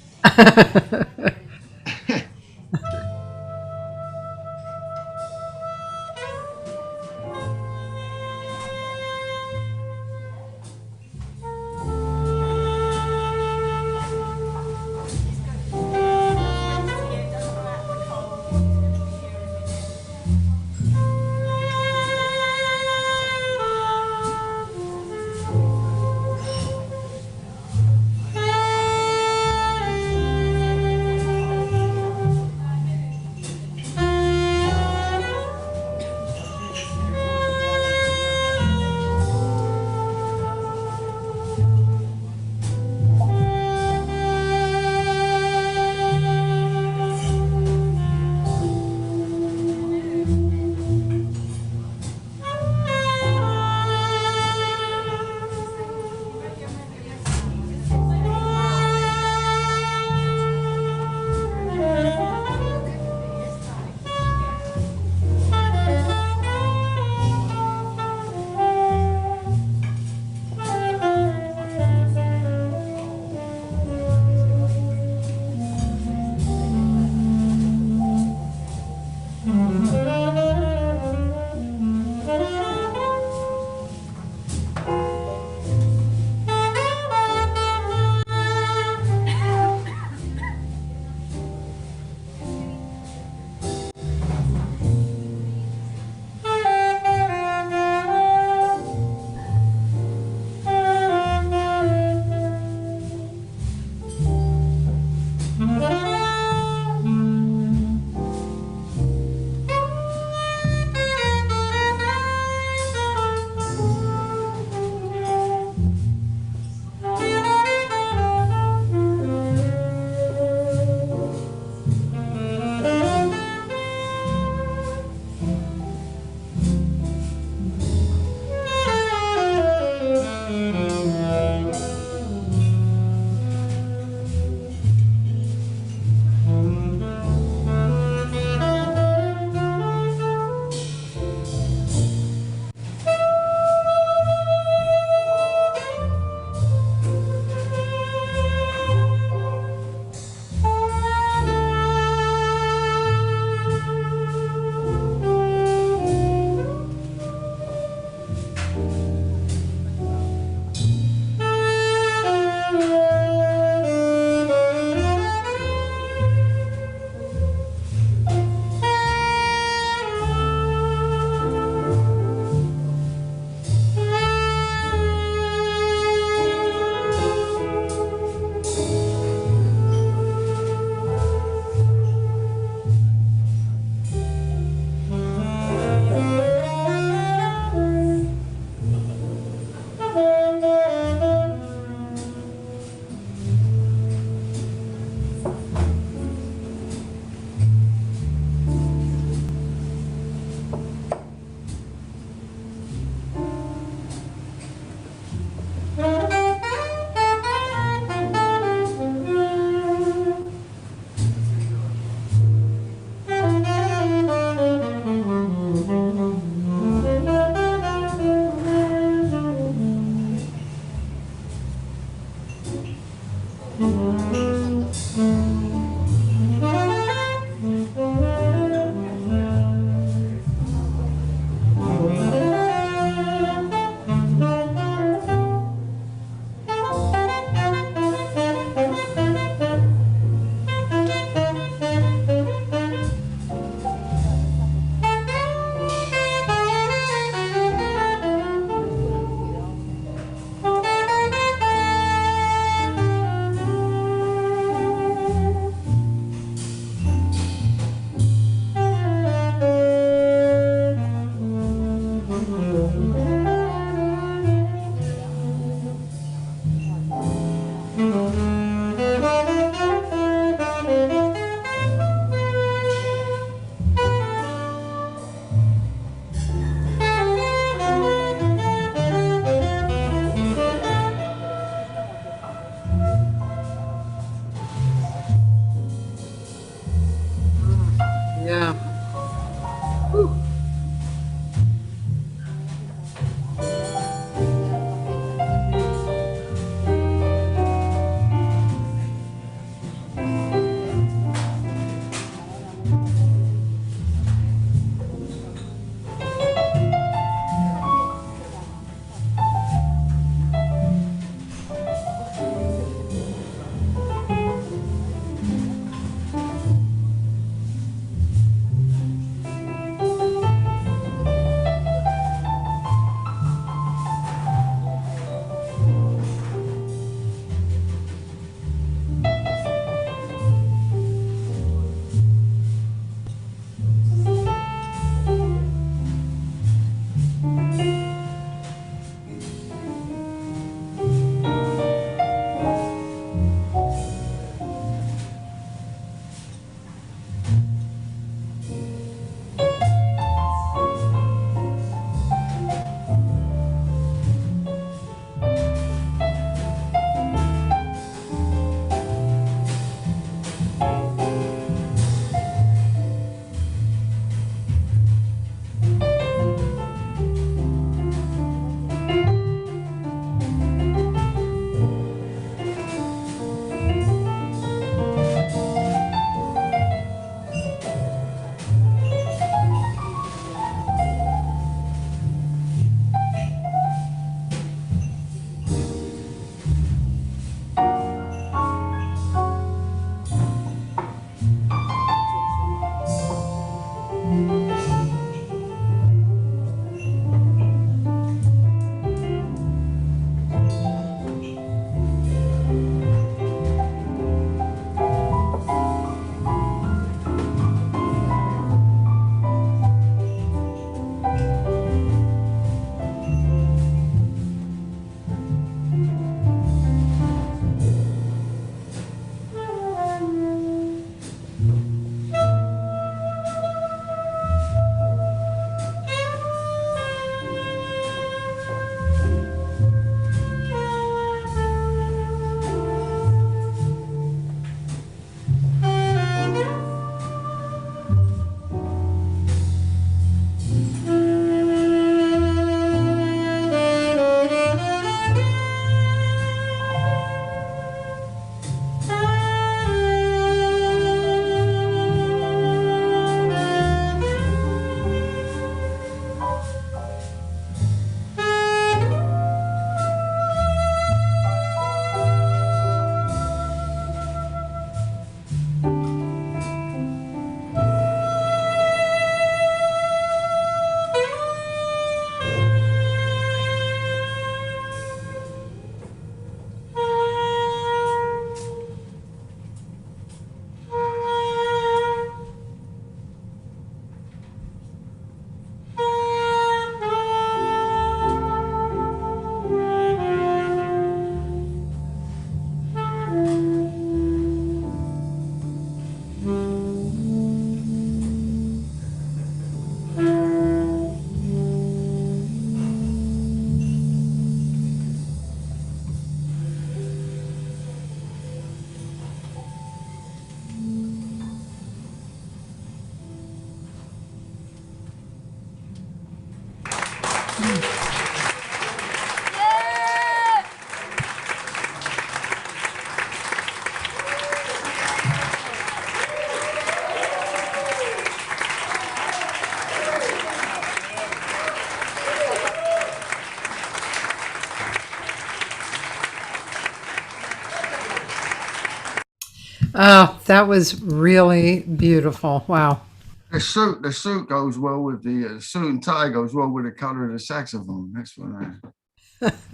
Oh, that was really beautiful. Wow. The suit goes well with the suit and tie goes well with the color of the saxophone. That's what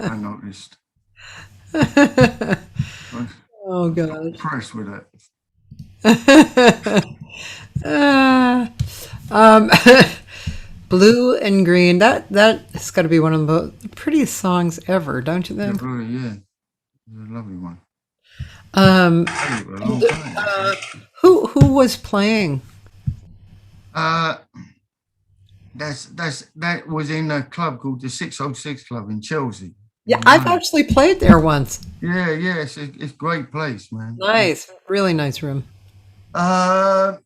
I noticed. I was Oh gosh. impressed with that. Uh, um, Blue and Green. That's got to be one of the prettiest songs ever, don't you Yeah, think? really, yeah, it's a lovely one. Um, Played it for a long time. who was playing? Uh, that was in a club called the 606 Club in Chelsea. Yeah, I've actually played there once. Yeah, it's a great place, man. Nice, really nice room. Uh,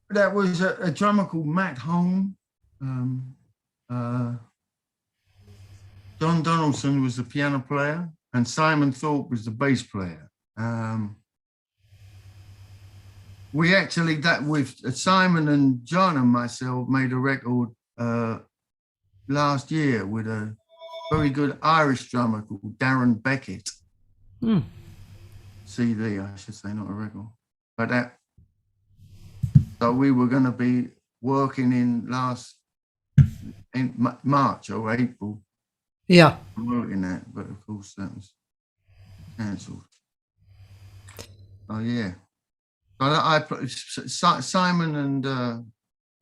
that was a drummer called Matt Home. Um, uh, John Donaldson was the piano player, and Simon Thorpe was the bass player. We actually, that with Simon and John and myself, made a record last year with a very good Irish drummer called Darren Beckett. CD, I should say, not a record. But so we were going to be working in March or April. Yeah. Working that, but of course that was cancelled. Oh yeah. Simon and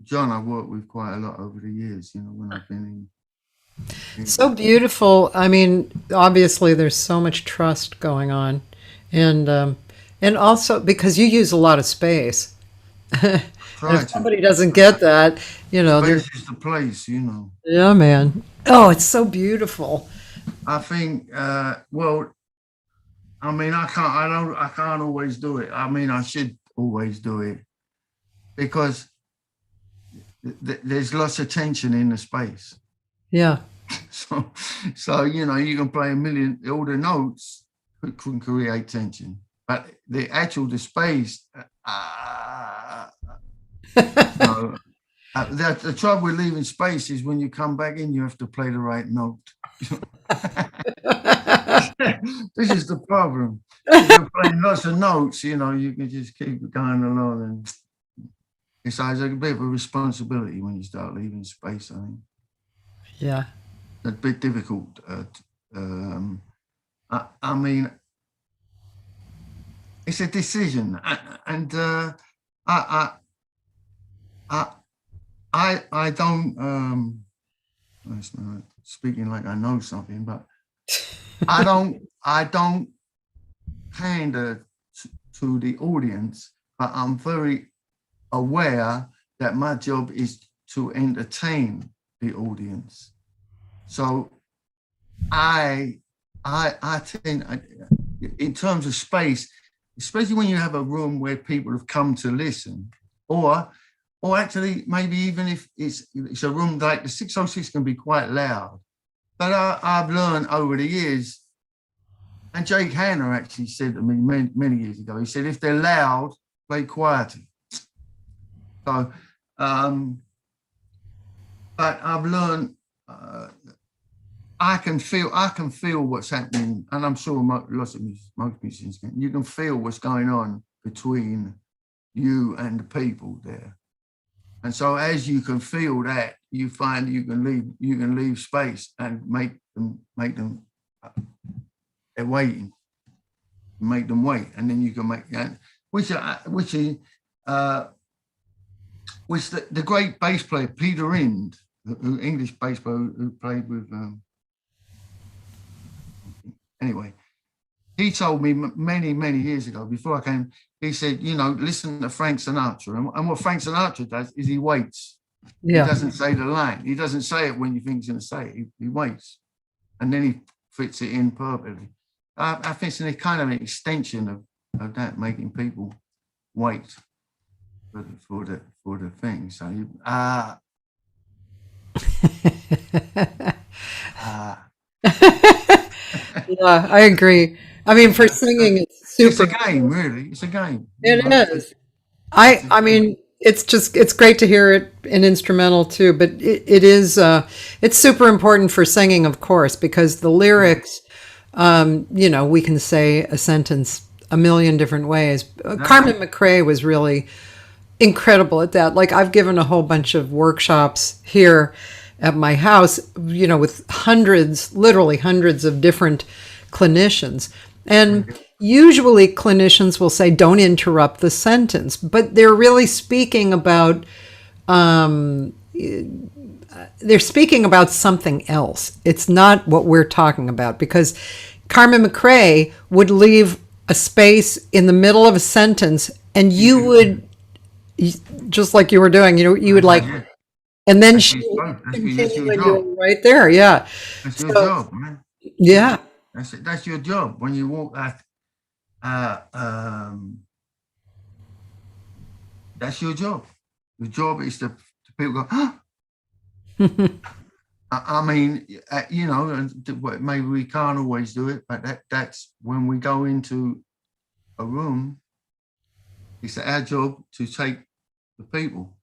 John, I've worked with quite a lot over the years. When I've been in. So beautiful. I mean, obviously, there's so much trust going on, and also because you use a lot of space. And if somebody doesn't get that, Space is the place. Yeah, man. Oh, it's so beautiful. I think. Well, I mean, I can't always do it. I mean, I should always do it because there's lots of tension in the space. Yeah. So you can play all the notes can create tension, but the space. The trouble with leaving space is when you come back in, you have to play the right note. This is the problem. If you're playing lots of notes, you can just keep going along, and it's a bit of a responsibility when you start leaving space. I think. Yeah. A bit difficult. I mean, it's a decision, and I don't. Speaking like I know something, but I don't pander to the audience, but I'm very aware that my job is to entertain the audience. So I tend, in terms of space, especially when you have a room where people have come to listen, or actually maybe even if it's a room like the 606 can be quite loud. But I've learned over the years, and Jake Hanna actually said to me many years ago, he said, if they're loud, play quietly. So, but I've learned I can feel what's happening, and I'm sure most musicians can. You can feel what's going on between you and the people there. And so as you can feel that, you find you can leave space and make them they're waiting, make them wait, and then you can make that, which the great bass player Peter Ind, the English bass player who played with anyway, he told me many years ago before I came. He said, listen to Frank Sinatra. And what Frank Sinatra does is he waits. Yeah. He doesn't say the line. He doesn't say it when you think he's going to say it. He waits. And then he fits it in perfectly. I think it's kind of an extension of that, making people wait for the thing. So, yeah, I agree. I mean, for singing, it's super. It's a game, really. It's a game. It is. I mean, it's great to hear it in instrumental too, but it is, it's super important for singing, of course, because the lyrics, we can say a sentence a million different ways. Carmen McRae was really incredible at that. Like, I've given a whole bunch of workshops here at my house, with literally hundreds of different clinicians. And usually clinicians will say, don't interrupt the sentence, but they're really speaking about, something else. It's not what we're talking about, because Carmen McRae would leave a space in the middle of a sentence, and you would, just like you were doing, you would like, and then she would continue and do it right there. Yeah. That's your job, man. Yeah. That's your job. When you walk that, that's your job. Your job is to people go, huh? I mean, maybe we can't always do it, but that's when we go into a room, it's our job to take the people,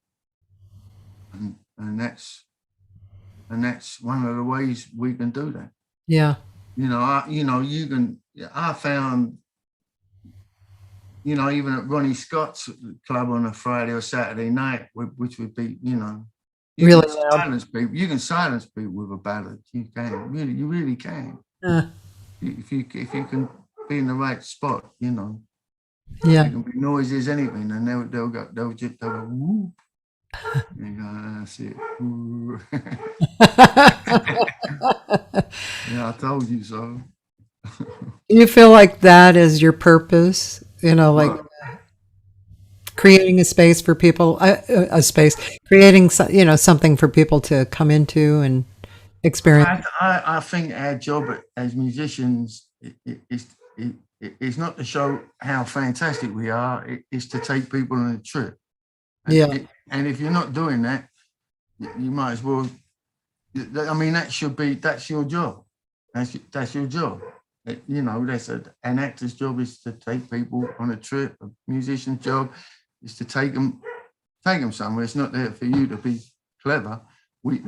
and that's one of the ways we can do that. Yeah. I found, even at Ronnie Scott's club on a Friday or Saturday night, which would be, really can silence people. You can silence people with a ballad. You can, you really can. If you can be in the right spot, Yeah. It can be noisy as anything, and they'll go whoop. That's it. Yeah, I told you so. You feel like that is your purpose, creating a space for people, creating something for people to come into and experience. I think our job as musicians is not to show how fantastic we are. It's to take people on a trip. And if you're not doing that, you might as well. I mean, that's your job. That's your job. That's an actor's job is to take people on a trip. A musician's job is to take them somewhere. It's not there for you to be clever. We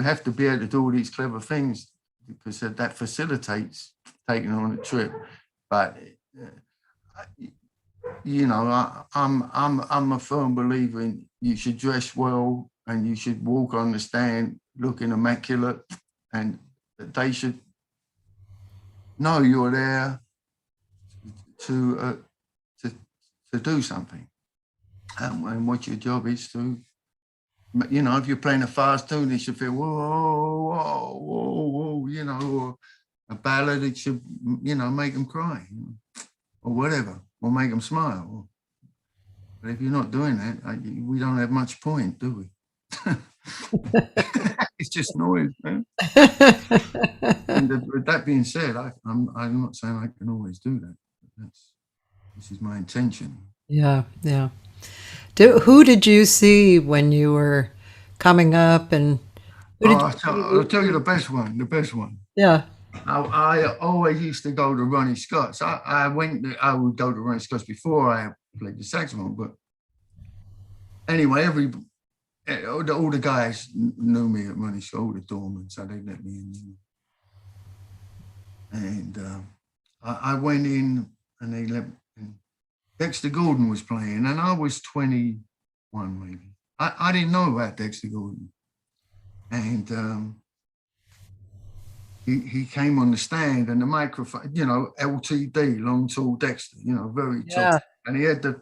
have to be able to do all these clever things because that facilitates taking them on a trip. But I'm a firm believer in you should dress well and you should walk on the stand looking immaculate, and they should know you're there to do something. And what your job is to, if you're playing a fast tune, it should feel whoa, whoa, whoa, whoa, or a ballad, it should, make them cry, or whatever, or make them smile. But if you're not doing that, we don't have much point, do we? It's just noise, man. And with that being said, I'm not saying I can always do that. This is my intention. Yeah. Who did you see when you were coming up? And I'll tell you the best one. Yeah. I always used to go to Ronnie Scott's. I would go to Ronnie Scott's before I played the saxophone, but anyway, all the guys knew me at Ronnie Scott, all the doormen, so they let me in. And I went in, and they let me. Dexter Gordon was playing, and I was 21 maybe. I didn't know about Dexter Gordon, and he came on the stand, and the microphone, LTD, long tall Dexter, very tall, and he had the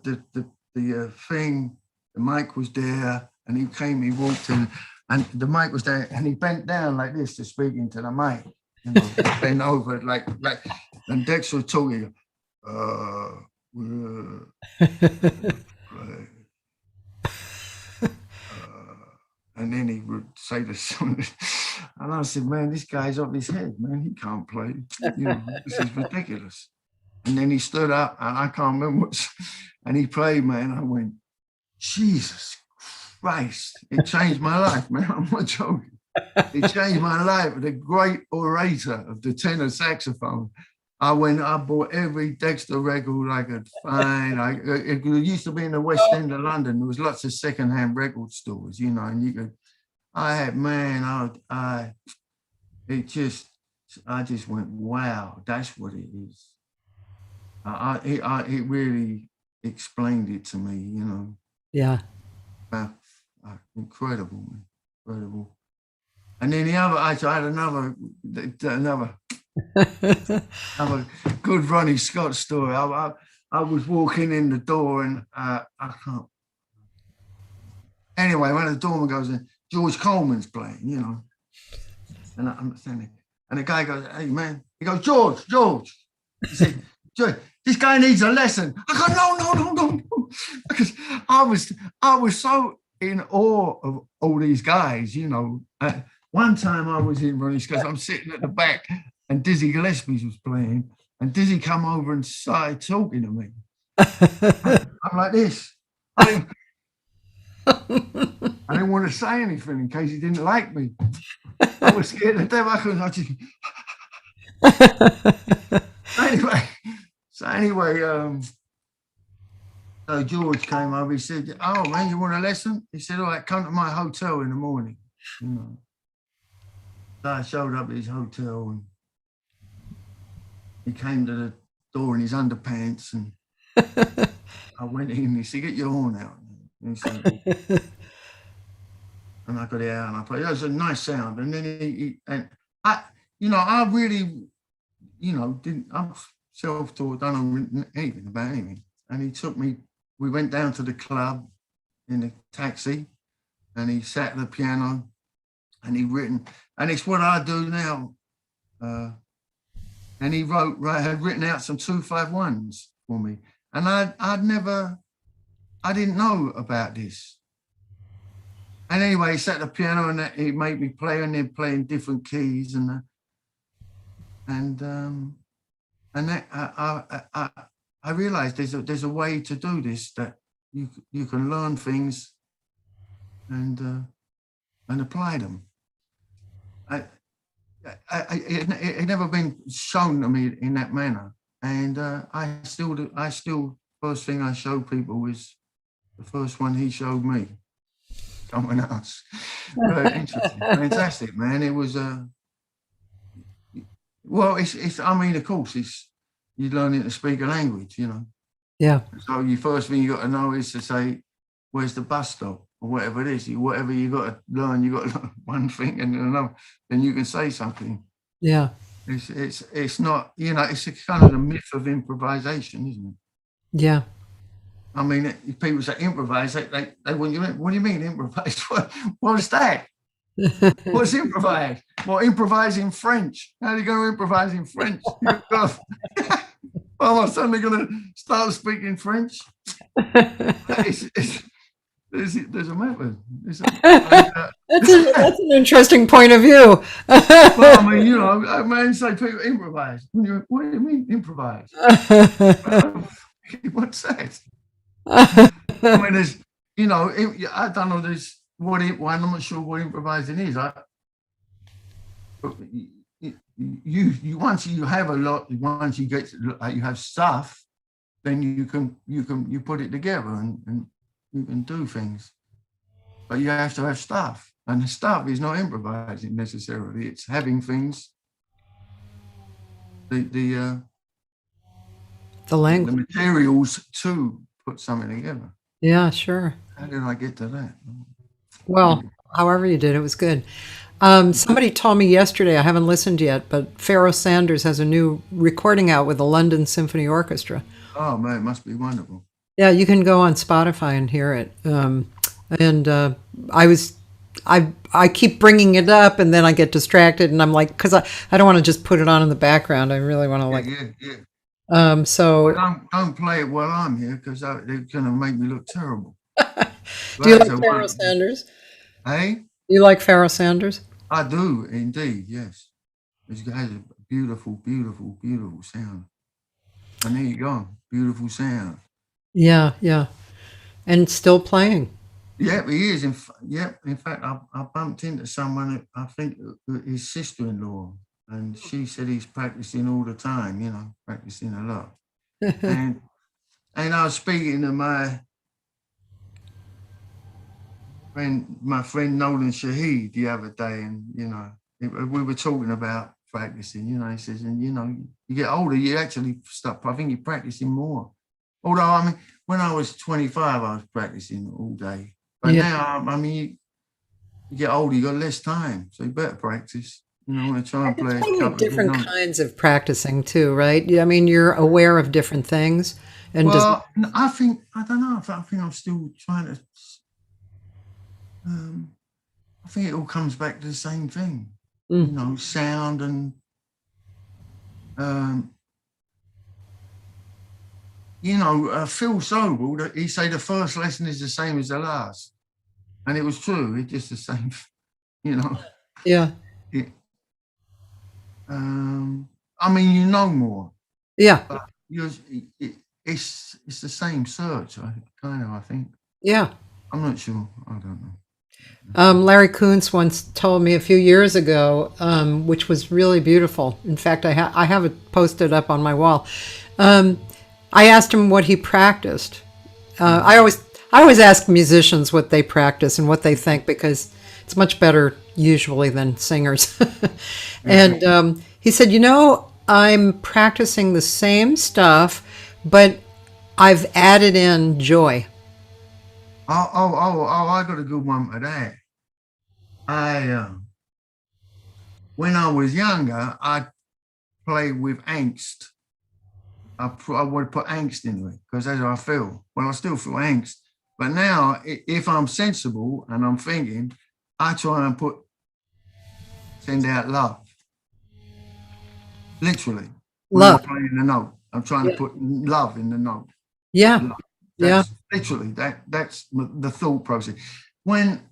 thing. The mic was there, and he walked in, and the mic was there, and he bent down like this to speak into the mic, bent over like, and Dexter was talking, and then he would say to someone, and I said, man, this guy's off his head, man, he can't play, this is ridiculous. And then he stood up, and I can't remember and he played, man. I went, Jesus Christ, it changed my life, man. I'm not joking. It changed my life. The great orator of the tenor saxophone. I bought every Dexter record I could find. It used to be in the West End of London. There was lots of secondhand record stores, and you could. I just went, wow, that's what it is. It really explained it to me, you know. Yeah. Incredible, man. Incredible. And then the other, actually, I had another good Ronnie Scott story. I was walking in the door and I can't. Anyway, when the doorman goes in, George Coleman's playing, you know. And I'm standing, and the guy goes, "Hey, man." He goes, George. He said, "George, this guy needs a lesson." I go, no. Because I was so in awe of all these guys, you know. One time I was in Ronnie's because I'm sitting at the back and Dizzy Gillespie was playing, and Dizzy come over and started talking to me. I'm like this. I didn't want to say anything in case he didn't like me. I was scared to death. I couldn't. Anyway, so George came over. He said, "Oh man, you want a lesson?" He said, "All right, come to my hotel in the morning." You know. So I showed up at his hotel, and he came to the door in his underpants, and I went in. He said, "Get your horn out." And he said, and I got it out and I played. That was a nice sound. And then I really, you know, I'm self-taught, don't know anything about anything. And he took me, we went down to the club in a taxi, and he sat at the piano and he written, and it's what I do now. And he had written out some 251s for me. And I didn't know about this. And anyway, he sat at the piano and he made me play, and then playing different keys and that I realized there's a way to do this, that you can learn things and apply them. It had never been shown to me in that manner, and I still first thing I show people is the first one he showed me. Someone else. Very interesting. Fantastic, man. It was well, it's I mean, of course, it's you're learning to speak a language, you know. Yeah. So your first thing you got to know is to say, where's the bus stop, or whatever it is. Whatever you got to learn, you got to learn one thing and another, then you can say something. Yeah. It's not, you know, it's a kind of the myth of improvisation, isn't it? Yeah. I mean, if people say improvise, they what do you mean improvise? What's that? What's improvise? Well, improvise in French. How are you going to improvise in French? Well, am I suddenly going to start speaking French? There's a method. That's an interesting point of view. Well, I mean, you know, I mean, say people improvise. What do you mean improvise? What's that? I mean, there's, you know, I don't know. There's I'm not sure what improvising is. You once you have a lot, once you get you have stuff, then you put it together and you can do things. But you have to have stuff, and the stuff is not improvising necessarily. It's having things. The language, the materials to put something together. Yeah, sure. How did I get to that? Well, however you did, it was good. Somebody told me yesterday, I haven't listened yet, but Pharoah Sanders has a new recording out with the London Symphony Orchestra. Oh man, it must be wonderful. Yeah, you can go on Spotify and hear it. I keep bringing it up, and then I get distracted, and I'm like, because I don't want to just put it on in the background. I really want to Yeah. So don't play it while I'm here, because they're going to make me look terrible. Do you like Pharoah Sanders? Hey? Do you like Pharoah Sanders? I do, indeed, yes. It has a beautiful, beautiful, beautiful sound. And there you go, beautiful sound. Yeah, yeah. And still playing. Yeah, he is. In fact, I bumped into someone, I think his sister-in-law, and she said he's practicing all the time, you know, practicing a lot. and I was speaking to my friend Nolan Shaheed the other day, and, you know, we were talking about practicing, you know. He says, and you know, you get older, you actually stop. I think you're practicing more. Although, I mean, when I was 25, I was practicing all day. But now, I mean, you get older, you got less time, so you better practice. You know, want to try and play a couple of different kinds of practicing too, right? I mean, you're aware of different things. And well, I think, I don't know, I think I'm still trying to, I think it all comes back to the same thing, you know, sound and, you know, Phil Sobel, he said the first lesson is the same as the last. And it was true, it's just the same, you know. Yeah. I mean, you know more. Yeah. But it's the same search, I think. Yeah. I'm not sure. I don't know. Larry Kuntz once told me a few years ago, which was really beautiful. In fact, I have it posted up on my wall. I asked him what he practiced. I always ask musicians what they practice and what they think, because it's much better usually than singers. And he said, you know, I'm practicing the same stuff, but I've added in joy. I got a good one for that. When I was younger, I played with angst. I would put angst into it because that's how I feel. Well, I still feel angst. But now, if I'm sensible and I'm thinking, I try and send out love. Literally. Love. I'm playing the note. I'm trying to put love in the note. Yeah. Love. That's literally, that's the thought process. When,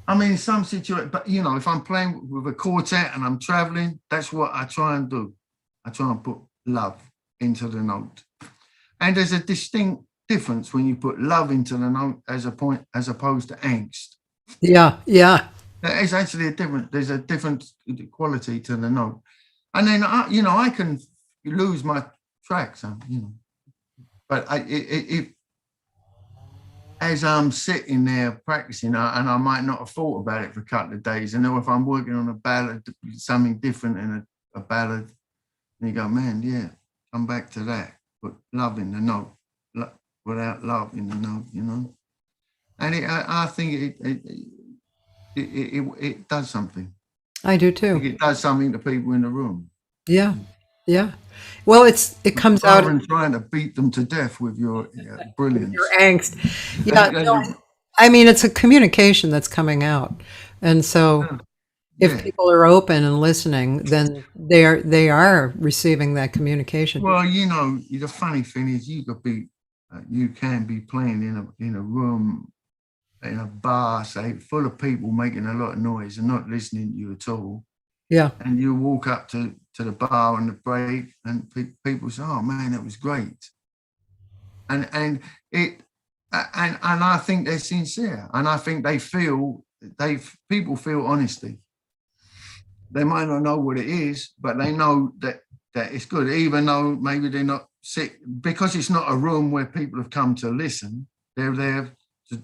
I mean, some situation, but you know, if I'm playing with a quartet and I'm traveling, that's what I try and do. I try and put love into the note. And there's a distinct difference when you put love into the note as opposed to angst. Yeah, yeah. There's actually there's a different quality to the note. And then, you know, I can lose my tracks, you know. But as I'm sitting there practicing, and I might not have thought about it for a couple of days, and then if I'm working on a ballad, something different in a ballad, and you go, man, yeah, come back to that. Put love in the note, without love in the note, you know. And I think it does something. I do too. It does something to people in the room. Yeah, yeah. Well, it comes out. Rather than trying to beat them to death with your brilliance, your angst. Yeah, no, I mean, it's a communication that's coming out, and so if people are open and listening, then they are receiving that communication. Well, you know, the funny thing is, you can be playing in a room, in a bar, say, full of people making a lot of noise and not listening to you at all. Yeah. And you walk up to the bar on the break, and people say, "Oh man, that was great." And I think they're sincere, and I think people feel honesty. They might not know what it is, but they know that it's good, even though maybe they're not sick, because it's not a room where people have come to listen. They're there to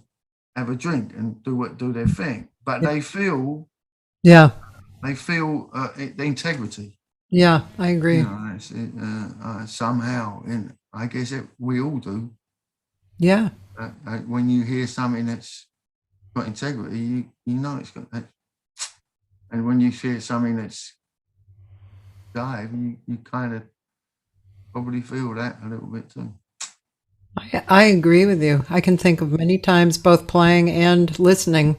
have a drink and do their thing, but they feel. Yeah. They feel the integrity. Yeah, I agree. You know, somehow, and I guess we all do. Yeah. When you hear something that's got integrity, you know it's got that. And when you hear something that's dive, you kind of probably feel that a little bit too. I agree with you. I can think of many times, both playing and listening,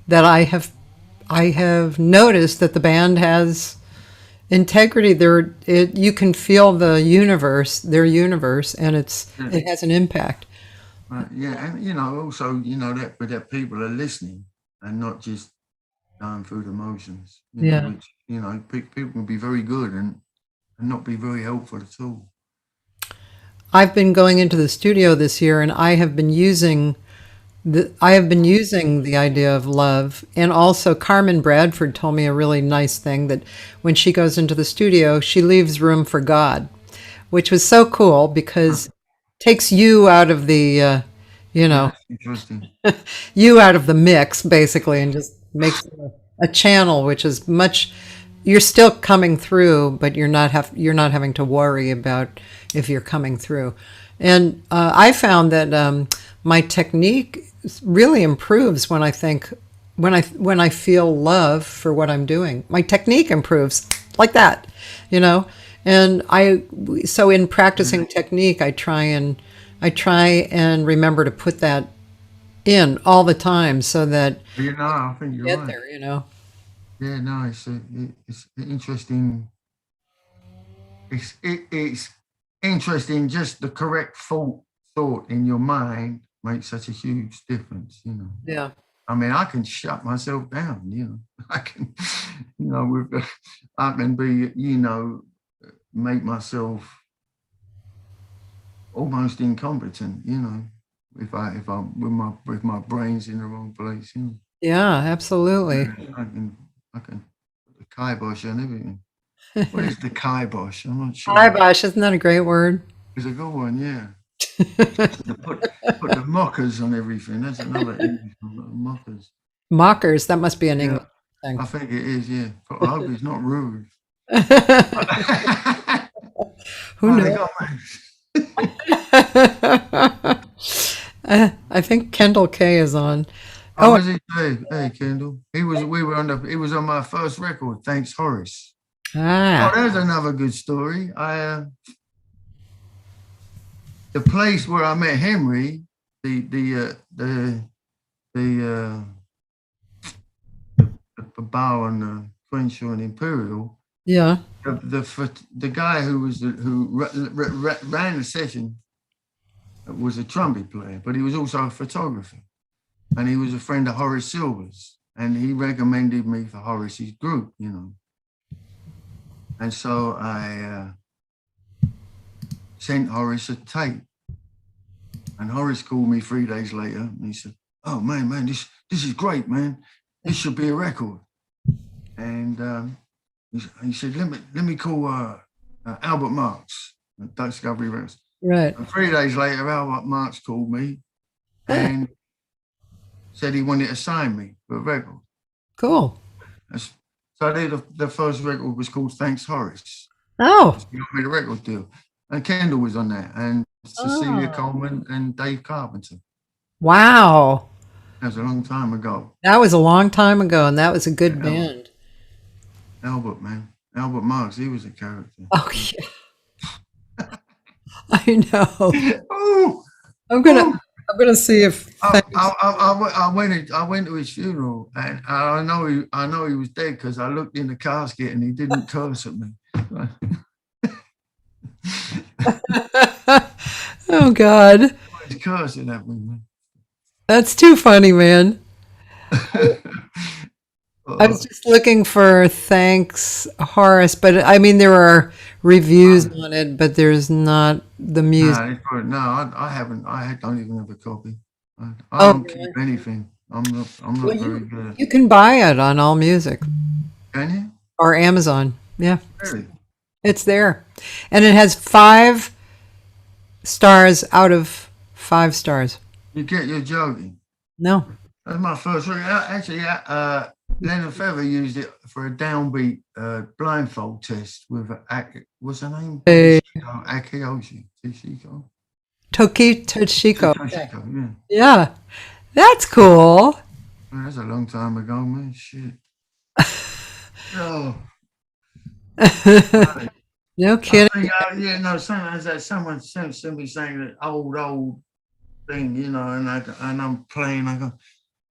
that I have noticed that the band has integrity. You can feel their universe, and it has an impact. Yeah, and you know, also, you know, that people are listening and not just going through the motions. You know, which, you know, people can be very good and not be very helpful at all. I've been going into the studio this year, and I have been using the idea of love. And also Carmen Bradford told me a really nice thing, that when she goes into the studio, she leaves room for God, which was so cool, because it takes you out of the, Interesting. you out of the mix, basically, and just makes a channel, which is much you're still coming through, but you're not having to worry about if you're coming through. And I found that my technique really improves when I feel love for what I'm doing. My technique improves like that, you know. And so in practicing technique, I try and remember to put that in all the time so that I think you're get right. there, you know. Yeah, no, it's interesting. It's interesting. Just the correct thought in your mind makes such a huge difference. You know. Yeah. I mean, I can shut myself down. You know, I can, you know, I can be, you know, make myself almost incompetent. You know, if I'm with my brains in the wrong place. You know. Yeah, absolutely. I can put the kibosh on everything. What is the kibosh? I'm not sure. Kibosh, isn't that a great word? It's a good one, yeah. Put the mockers on everything. That's another English one, mockers. Mockers, that must be an Yeah, English thing. I think it is, yeah. But I hope it's not rude. Who They knows? got I think Kendall K is on. Oh, Oh, was he? Hey, Kendall. He was on my first record. Thanks, Horace. Oh, ah, there's another good story. The place where I met Henry, the bar on Crenshaw and Imperial. yeah. The guy who ran the session was a trumpet player, but he was also a photographer, and he was a friend of Horace Silver's, and he recommended me for Horace's group, you know. And so I sent Horace a tape, and Horace called me 3 days later, and he said, "Oh man, this is great, man. This should be a record." And he said, "Let me call Albert Marks at Discovery Records." Right. And 3 days later, Albert Marks called me and said he wanted to sign me for a record. Cool. So I did the first record was called Thanks Horace. Oh, He got me the record deal. And Kendall was on that, and Cecilia, Oh. Coleman, and Dave Carpenter. wow. That was a long time ago. That was a long time ago, and that was a good Yeah. band. Albert, man. Albert Marks, he was a character. Oh, yeah. I know. Oh, I'm gonna see if I went to his funeral, and I know he was dead because I looked in the casket and he didn't curse at me. oh God, He's cursing at me, man. that's too funny, man. I was just looking for thanks, Horace, but I mean there are reviews on it, but there's not the music. No, I haven't. I don't even have a copy. I Oh, don't keep anything. I'm not Well, very good. you can buy it on All Music Can you? or Amazon. Yeah, Really? it's there, and it has 5 stars out of 5 stars. You're joking. No. That's my first record. Actually, Leonard Feather used it for a downbeat blindfold test with what's her name? Akioshi. Tishiko. Toshiko. Toshiko, yeah. Yeah, that's cool. Man, that's a long time ago, man. Shit. Oh. No kidding. Yeah, no. Sometimes that someone simply saying that old thing, you know, and I'm playing. I go,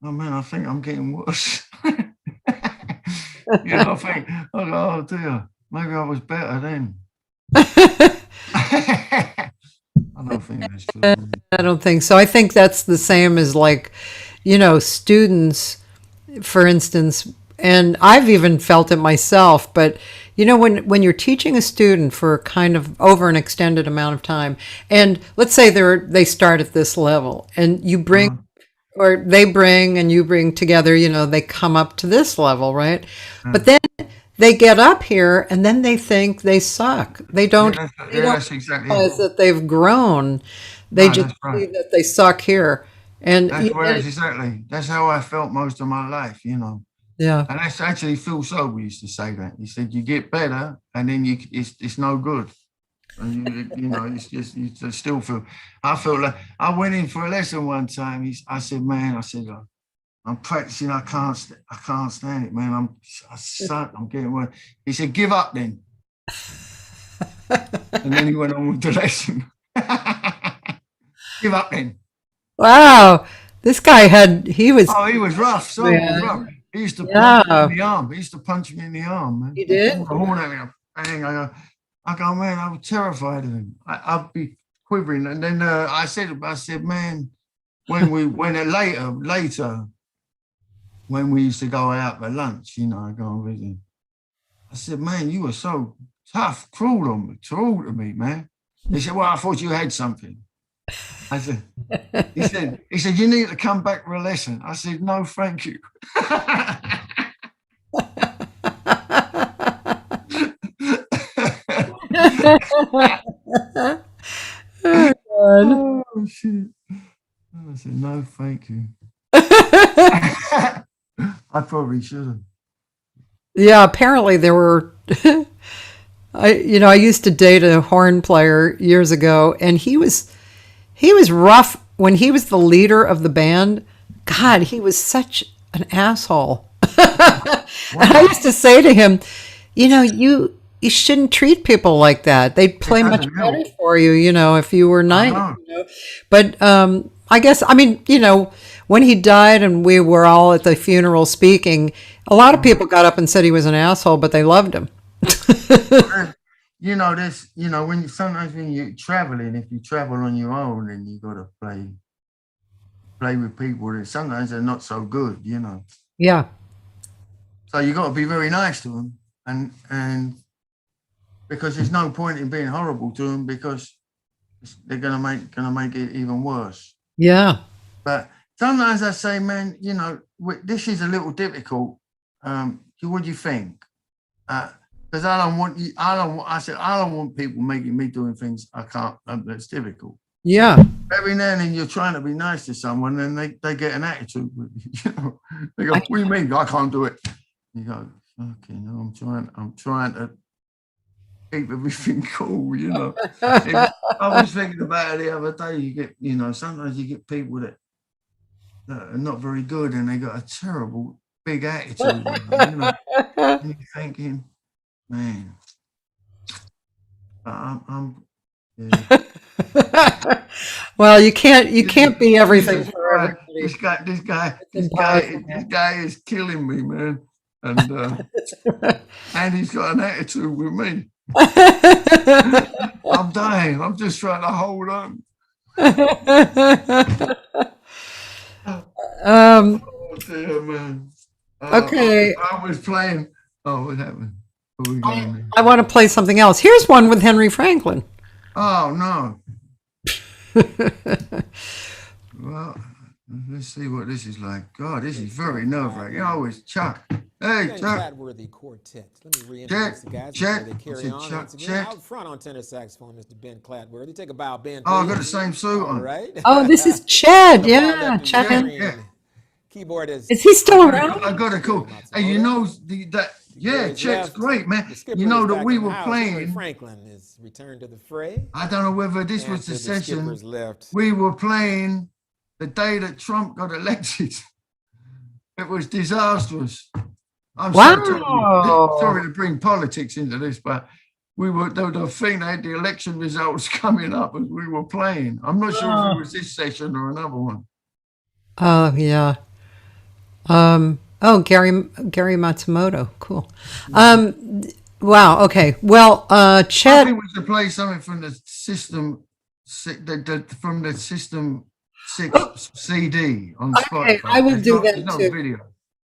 oh man, I think I'm getting worse. You know, I go, oh dear, maybe I was better then. I don't think that's true. I don't think so. I think that's the same as like, students, for instance, and I've even felt it myself, but when you're teaching a student for kind of over an extended amount of time, and let's say they start at this level and you bring or they bring and you bring together, they come up to this level, right? But then they get up here and then they think they suck. They don't, That's exactly realize it. that they've grown. They No, just that's right. see that they suck here. And That's how I felt most of my life, you know. Yeah. And that's actually Phil Sobel used to say that. He said, you get better and then it's no good. And you know, it's just, you just still feel, I felt like, I went in for a lesson one time. I said, man, I'm practicing, I can't stand it, man. I'm getting worse. He said, give up then. And then he went on with the lesson. Give up then. Wow. This guy he was. Oh, he was rough. So he was rough. He used to punch me in the arm. He used to punch me in the arm, man. He did? He pulled the horn at me. Bang. I go, man, I was terrified of him. I'd be quivering. And then I said, man, later, when we used to go out for lunch, you know, I go and visit him. I said, man, you were so tough, cruel to me, man. He said, well, I thought you had something. I said, he said, you need to come back for a lesson. I said, no, thank you. Oh, shit. I said, no, thank you. I probably should have. Yeah, apparently there were. I used to date a horn player years ago, and he was rough when he was the leader of the band. God, he was such an asshole. And I used to say to him, you shouldn't treat people like that. They'd play much better for you, if you were nice. But I guess, when he died and we were all at the funeral speaking, a lot of people got up and said he was an asshole, but they loved him. Sometimes when you're traveling, if you travel on your own, and you got to play with people that sometimes they're not so good, Yeah. So you got to be very nice to them, and because there's no point in being horrible to them, because they're gonna make it even worse. Yeah. But sometimes I say, man, this is a little difficult. What do you think? Because I don't want people making me doing things I can't. That's difficult. Yeah. Every now and then you're trying to be nice to someone, and they get an attitude with you. They go, "What do you mean? I can't do it." You go, "Okay, no, I'm trying to keep everything cool." I was thinking about it the other day. You get, sometimes you get people that are not very good, and they got a terrible big attitude. And you're thinking, man, I'm yeah. Well, you can't be everything for everybody. This guy is killing me, man, and and he's got an attitude with me. I'm dying. I'm just trying to hold on. Oh dear, man. Okay. I was playing. Oh, what happened? I want to play something else. Here's one with Henry Franklin. Oh, no. Well, let's see what this is like. God, this is very nerve-wracking. Oh, it's Chuck. Hey, Benn Chuck. Clatworthy quartet. Let me reintroduce the guys before they carry on. Chuck, Once again, out front on tenor saxophone, Mr. Benn Clatworthy. Take a bow, Ben. Oh, I got the same suit on. All right. Oh, this is Chad. Yeah, Chad. Yeah. Keyboard Is he still around? I got a cool. Hey, Chet's great, man. You know that we were playing. Franklin is returned to the fray. I don't know whether this was the session. We were playing the day that Trump got elected. It was disastrous. I'm sorry to bring politics into this, but the thing they had the election results coming up as we were playing. I'm not sure if it was this session or another one. Oh, yeah. Gary Matsumoto. Cool. Wow. Okay. Well, Chet. I think we should play something from the System, from the System 6 CD on Spotify. Okay, I will do that no too. Video.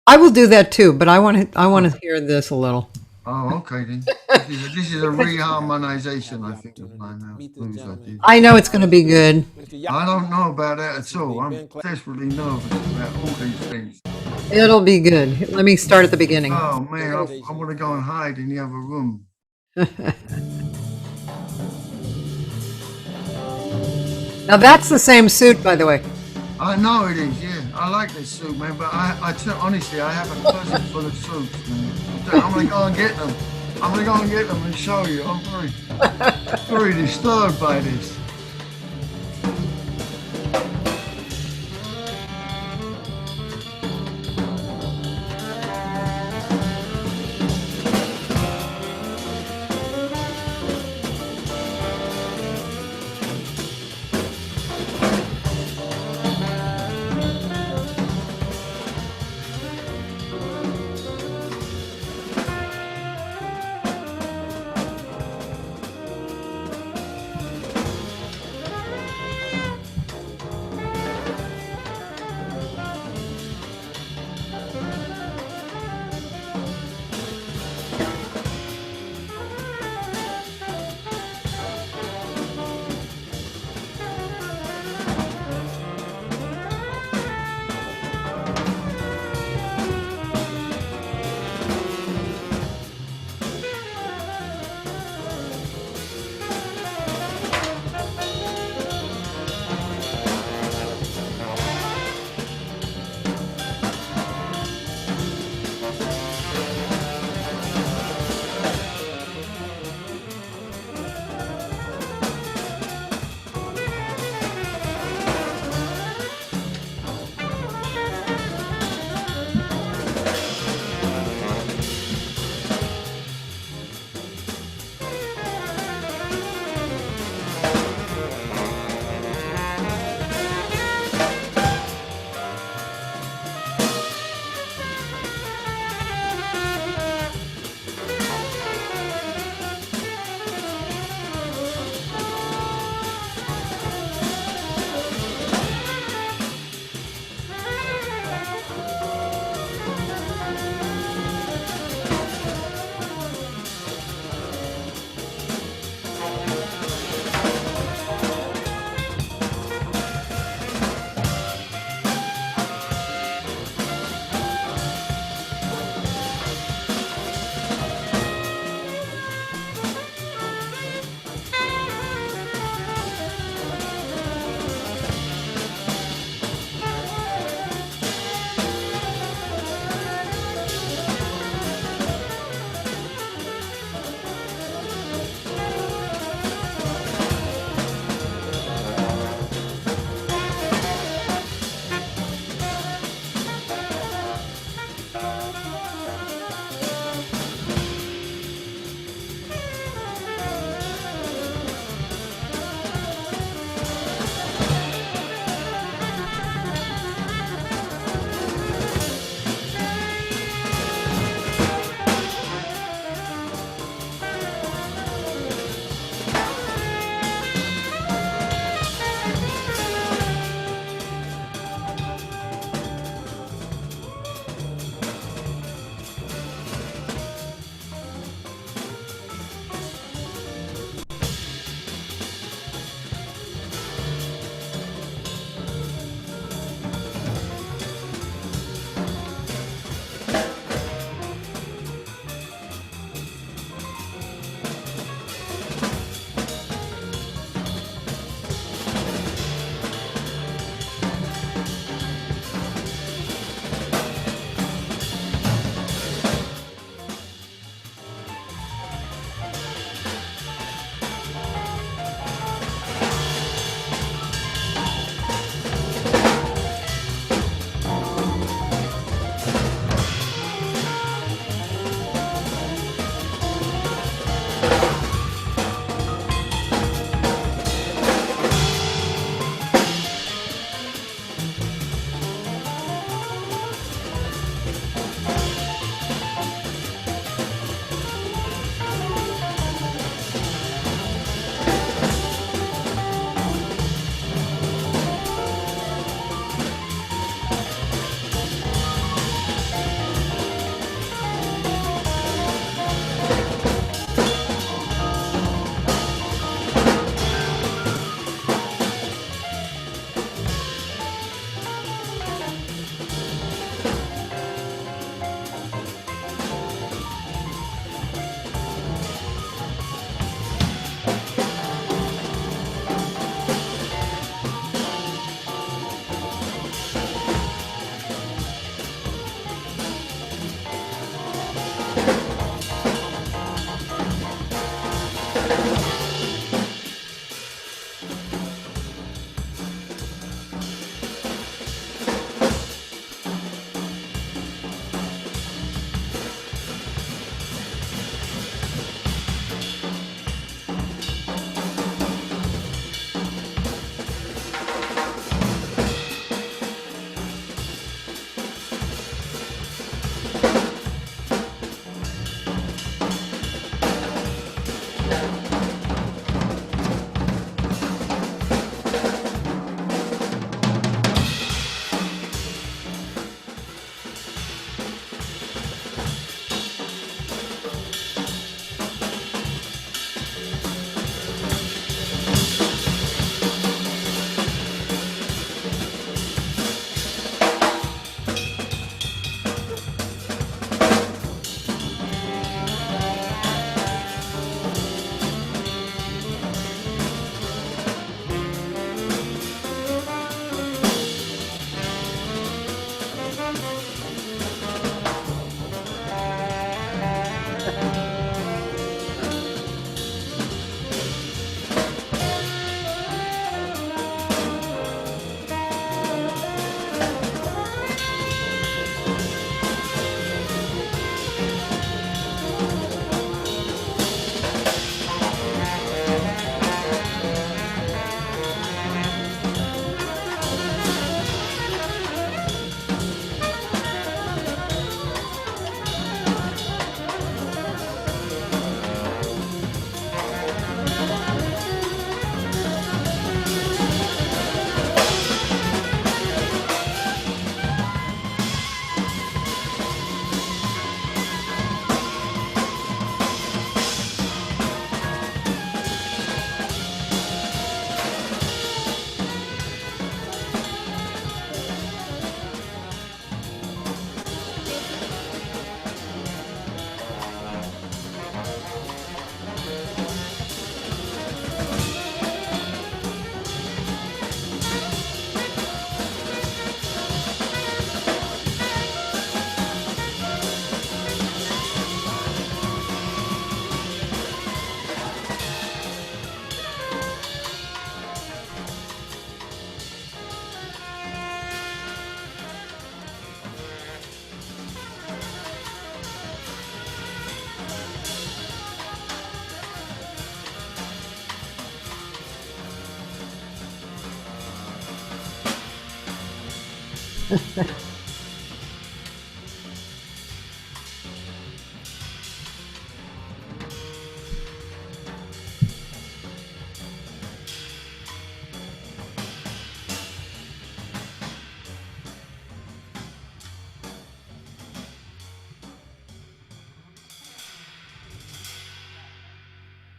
I will do that too, but I want to hear this a little. Oh, okay then. This is a reharmonization, I think, of mine now. I know it's going to be good. I don't know about that at all. I'm desperately nervous about all these things. It'll be good. Let me start at the beginning. Oh man, I want to go and hide in the other room. Now that's the same suit, by the way. I know it is. Yeah, I like this suit, man. But honestly, I have a pleasant full of suits, man. I'm gonna go and get them. I'm gonna go and get them and show you. I'm very disturbed by this.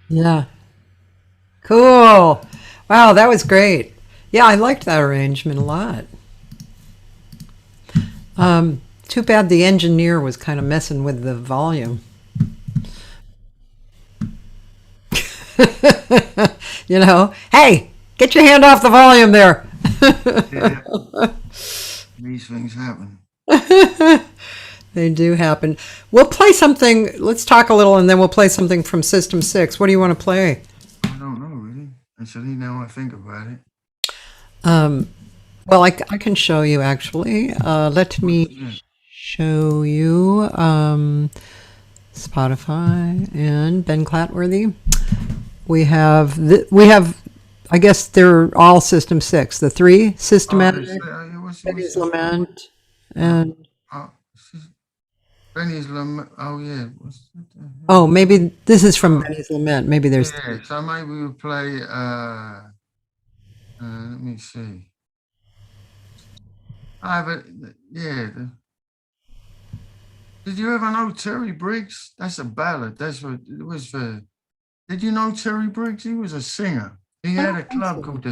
Yeah. Cool. Wow, that was great. Yeah, I liked that arrangement a lot. Too bad the engineer was kind of messing with the volume. You know, hey, get your hand off the volume there. Yeah, these things happen. They do happen. We'll play something. Let's talk a little and then we'll play something from System 6. What do you want to play? I don't know really. Actually, now I think about it. Well, I can show you actually. Let me show you Spotify and Benn Clatworthy. We have I guess they're all System 6. The three systematic, Benny's Lament, and Benny's Lament. Oh yeah. oh, maybe this is from Benny's Lament. Maybe there's Yeah. So maybe we'll play. Let me see. I have it. Yeah. Did you ever know Terry Briggs? That's a ballad. That's what it was for. Did you know Terry Briggs? He was a singer. He had a club called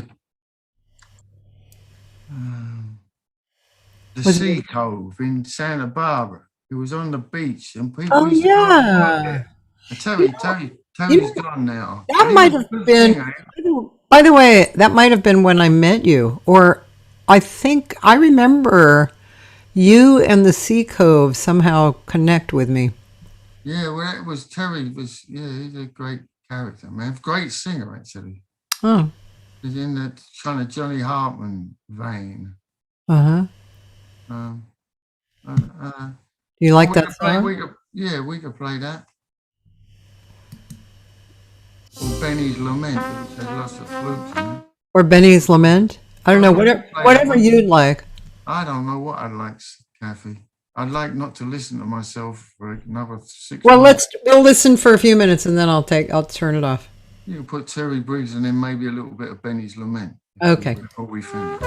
the Sea Cove in Santa Barbara. He was on the beach and people. Oh yeah. Terry's gone now. That might have been. By the way, that might have been when I met you, or I think I remember you and the Sea Cove somehow connect with me. Yeah, well, it was Terry. He's a great character, man. Great singer, actually. Oh. He's in that kind of Johnny Hartman vein. Uh-huh. Do you like that song? We could play that. Or Benny's Lament. There's lots of flutes in it. Or Benny's Lament? I don't know. Whatever you'd like. I don't know what I'd like, Cathy. I'd like not to listen to myself for another 6 Well, months. we'll listen for a few minutes and then I'll turn it off. You can put Terry Briggs and then maybe a little bit of Benny's Lament. Okay. Before we finish.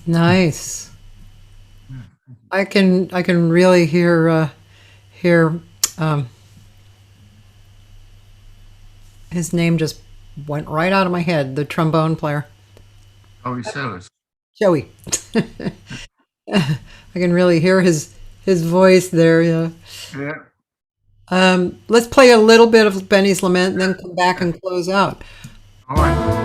Nice. I can really hear his name just went right out of my head. The trombone player, Horace Silver. Joey. I can really hear his voice there. Yeah. Yeah. Let's play a little bit of Benny's Lament and then come back and close out. All right.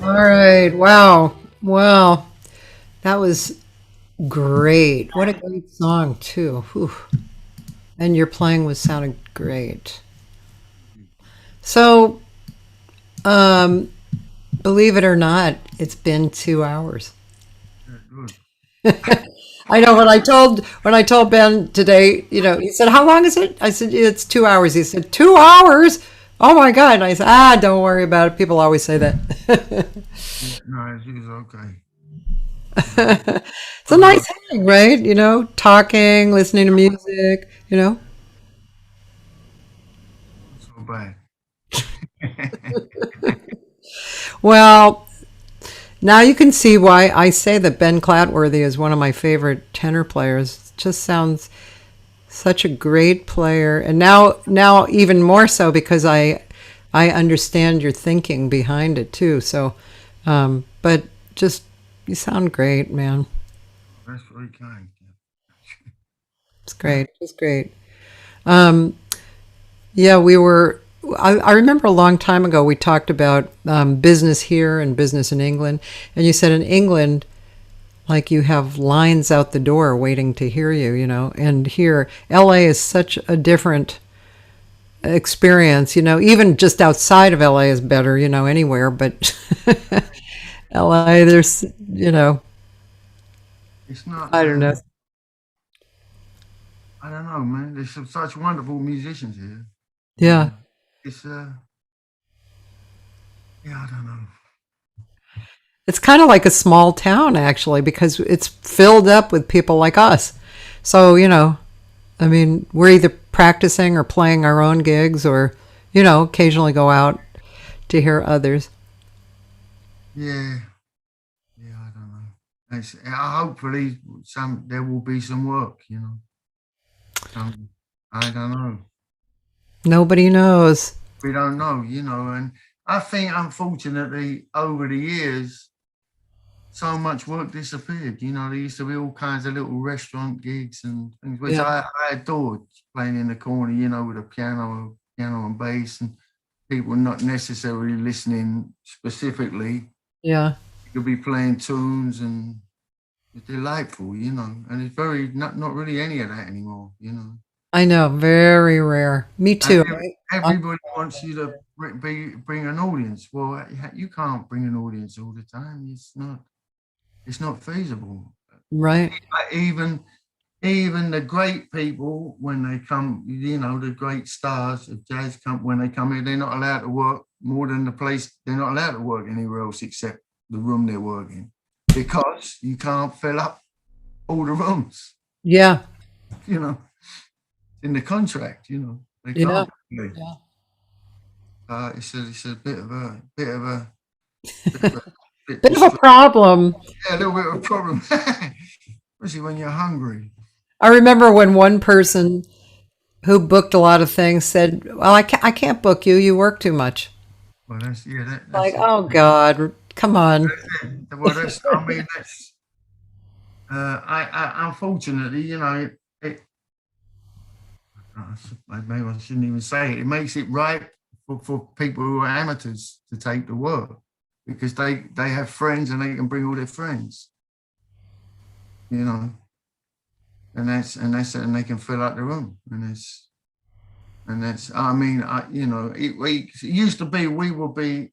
All right. Wow. Wow. That was great. What a great song, too. Whew. And your playing was sounding great. So, um, believe it or not, it's been 2 hours. I know when I told Ben today, he said, "How long is it?" I said, "It's 2 hours." He said, "2 hours? Oh my God!" And I said, don't worry about it. People always say that. No, it's okay. It's a nice thing, right? Talking, listening to music. So bad. Well, now you can see why I say that Benn Clatworthy is one of my favorite tenor players. Just sounds such a great player, and now even more so because I understand your thinking behind it too. So, but just you sound great, man. That's very kind. It's great. It's great. Um, yeah, we were. I remember a long time ago we talked about business here and business in England, and you said in England, like you have lines out the door waiting to hear you, and here, LA is such a different experience, even just outside of LA is better, anywhere, but LA, there's, It's not. I don't know. I don't know, man. There's such wonderful musicians here. Yeah. It's yeah, I don't know. It's kind of like a small town, actually, because it's filled up with people like us. So, I mean, we're either practicing or playing our own gigs or, occasionally go out to hear others. Yeah, yeah, I don't know. Hopefully, there will be some work. I don't know. Nobody knows. We don't know, and I think unfortunately over the years, so much work disappeared. There used to be all kinds of little restaurant gigs and things, which Yeah. I adored, playing in the corner, with a piano and bass, and people not necessarily listening specifically. Yeah. You could be playing tunes and it's delightful, and it's very not really any of that anymore. I know. Very rare. Me too. Everybody wants you to bring an audience. Well, you can't bring an audience all the time. It's not feasible. Right. Even the great people, when they come, the great stars of jazz when they come here, they're not allowed to work more than the place. They're not allowed to work anywhere else except the room they're working, because you can't fill up all the rooms. Yeah. In the contract, they Yeah. can't. Yeah. It's a bit of a Bit of a problem. yeah, a little bit of a problem, especially when you're hungry. I remember when one person who booked a lot of things said, "Well, I can't book you. You work too much." Well, that's Like, oh God, come on. well, I mean, that's I unfortunately, maybe I shouldn't even say it. It makes it right for people who are amateurs to take the work, because they have friends and they can bring all their friends, and they can fill out the room, and that's I mean, it used to be we would be.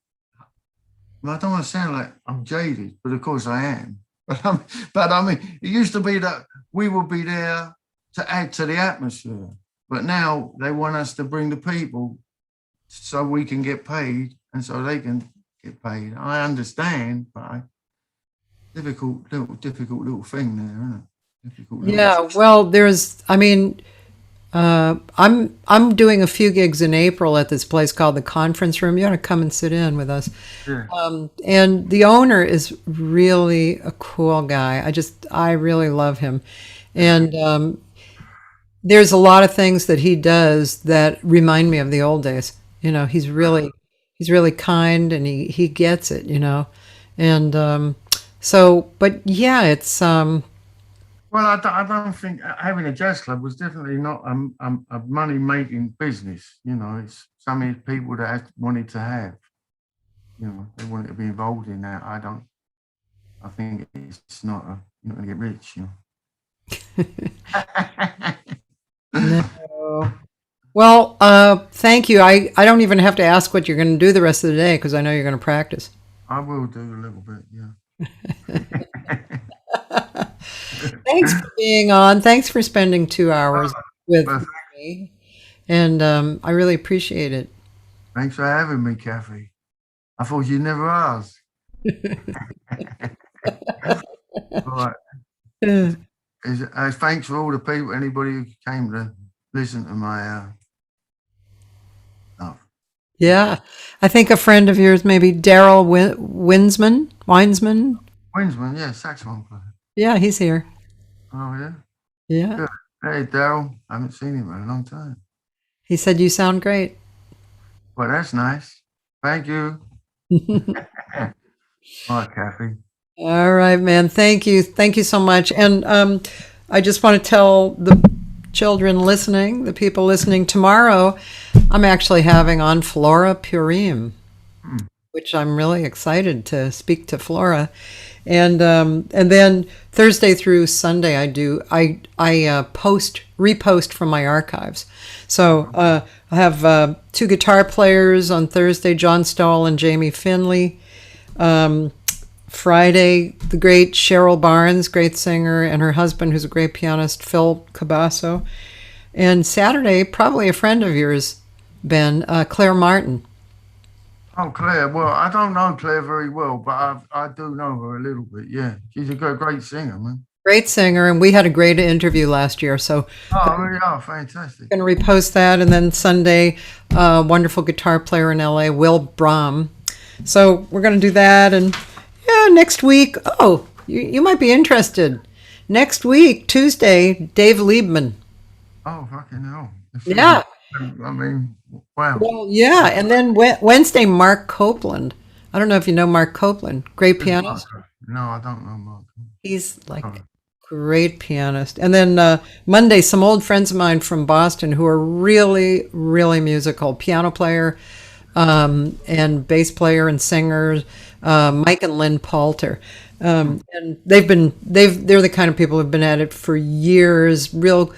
Well, I don't want to sound like I'm jaded, but of course I am. But I mean, it used to be that we would be there to add to the atmosphere. But now they want us to bring the people so we can get paid and so they can get paid. I understand, but difficult little thing there, isn't it? Difficult little Yeah. Well, I'm doing a few gigs in April at this place called the Conference Room. You ought to come and sit in with us. Yeah. And the owner is really a cool guy. I really love him. And there's a lot of things that he does that remind me of the old days. He's really kind and he gets it, And but yeah, it's Well, I don't think having a jazz club was definitely not a money-making business. It's some people that wanted to have, they wanted to be involved in that. I think it's not, you're not going to get rich, no. Well, thank you. I don't even have to ask what you're going to do the rest of the day because I know you're going to practice. I will do a little bit, yeah. Thanks for being on. Thanks for spending 2 hours with me. And I really appreciate it. Thanks for having me, Cathy. I thought you'd never ask. All right. Thanks for all the people, anybody who came to listen to my stuff. Yeah. I think a friend of yours, maybe Daryl Winsman. Winsman, yeah, saxophone player. Yeah, he's here. Oh, yeah. Yeah. Good. Hey, Daryl. I haven't seen him in a long time. He said you sound great. Well, that's nice. Thank you. All right, Cathy. All right, man. Thank you. Thank you so much. And I just want to tell the children listening, the people listening, tomorrow I'm actually having on Flora Purim, which I'm really excited to speak to Flora. And then Thursday through Sunday I repost from my archives. So I have two guitar players on Thursday, John Stahl and Jamie Finley. Friday, the great Cheryl Barnes, great singer, and her husband, who's a great pianist, Phil Cabasso. And Saturday, probably a friend of yours, Ben, Claire Martin. Oh, Claire. Well, I don't know Claire very well, but I do know her a little bit. Yeah, she's a great singer, man. Great singer, and we had a great interview last year. So Oh, really? Oh, fantastic. I'm going to repost that. And then Sunday, wonderful guitar player in LA, Will Brom. So we're going to do that. And yeah, next week, you might be interested. Next week, Tuesday, Dave Liebman. Oh, fucking hell. Yeah. I mean, wow. Well, yeah. And then Wednesday, Mark Copeland. I don't know if you know Mark Copeland. Great pianist. No, I don't know Mark. He's like great pianist. And then Monday, some old friends of mine from Boston who are really, really musical. Piano player and bass player and singers, Mike and Lynn Palter. And they're the kind of people who've been at it for years, real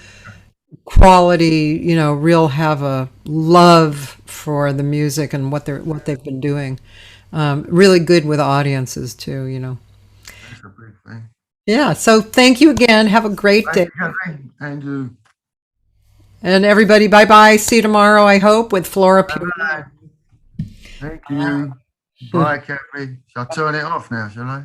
quality, real have a love for the music and what they've been doing. Really good with audiences too, That's a big thing. Yeah. So thank you again. Have a great day. And you. And everybody, bye-bye. See you tomorrow, I hope, with Flora Purim. Bye. Thank you. Bye, Cathy. Shall I turn it off now, shall I?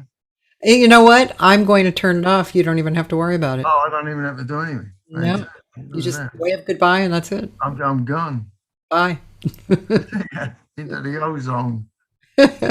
Hey, you know what? I'm going to turn it off. You don't even have to worry about it. Oh, I don't even have to do anything. No. You just wave goodbye and that's it. I'm gone. Bye. Into the ozone.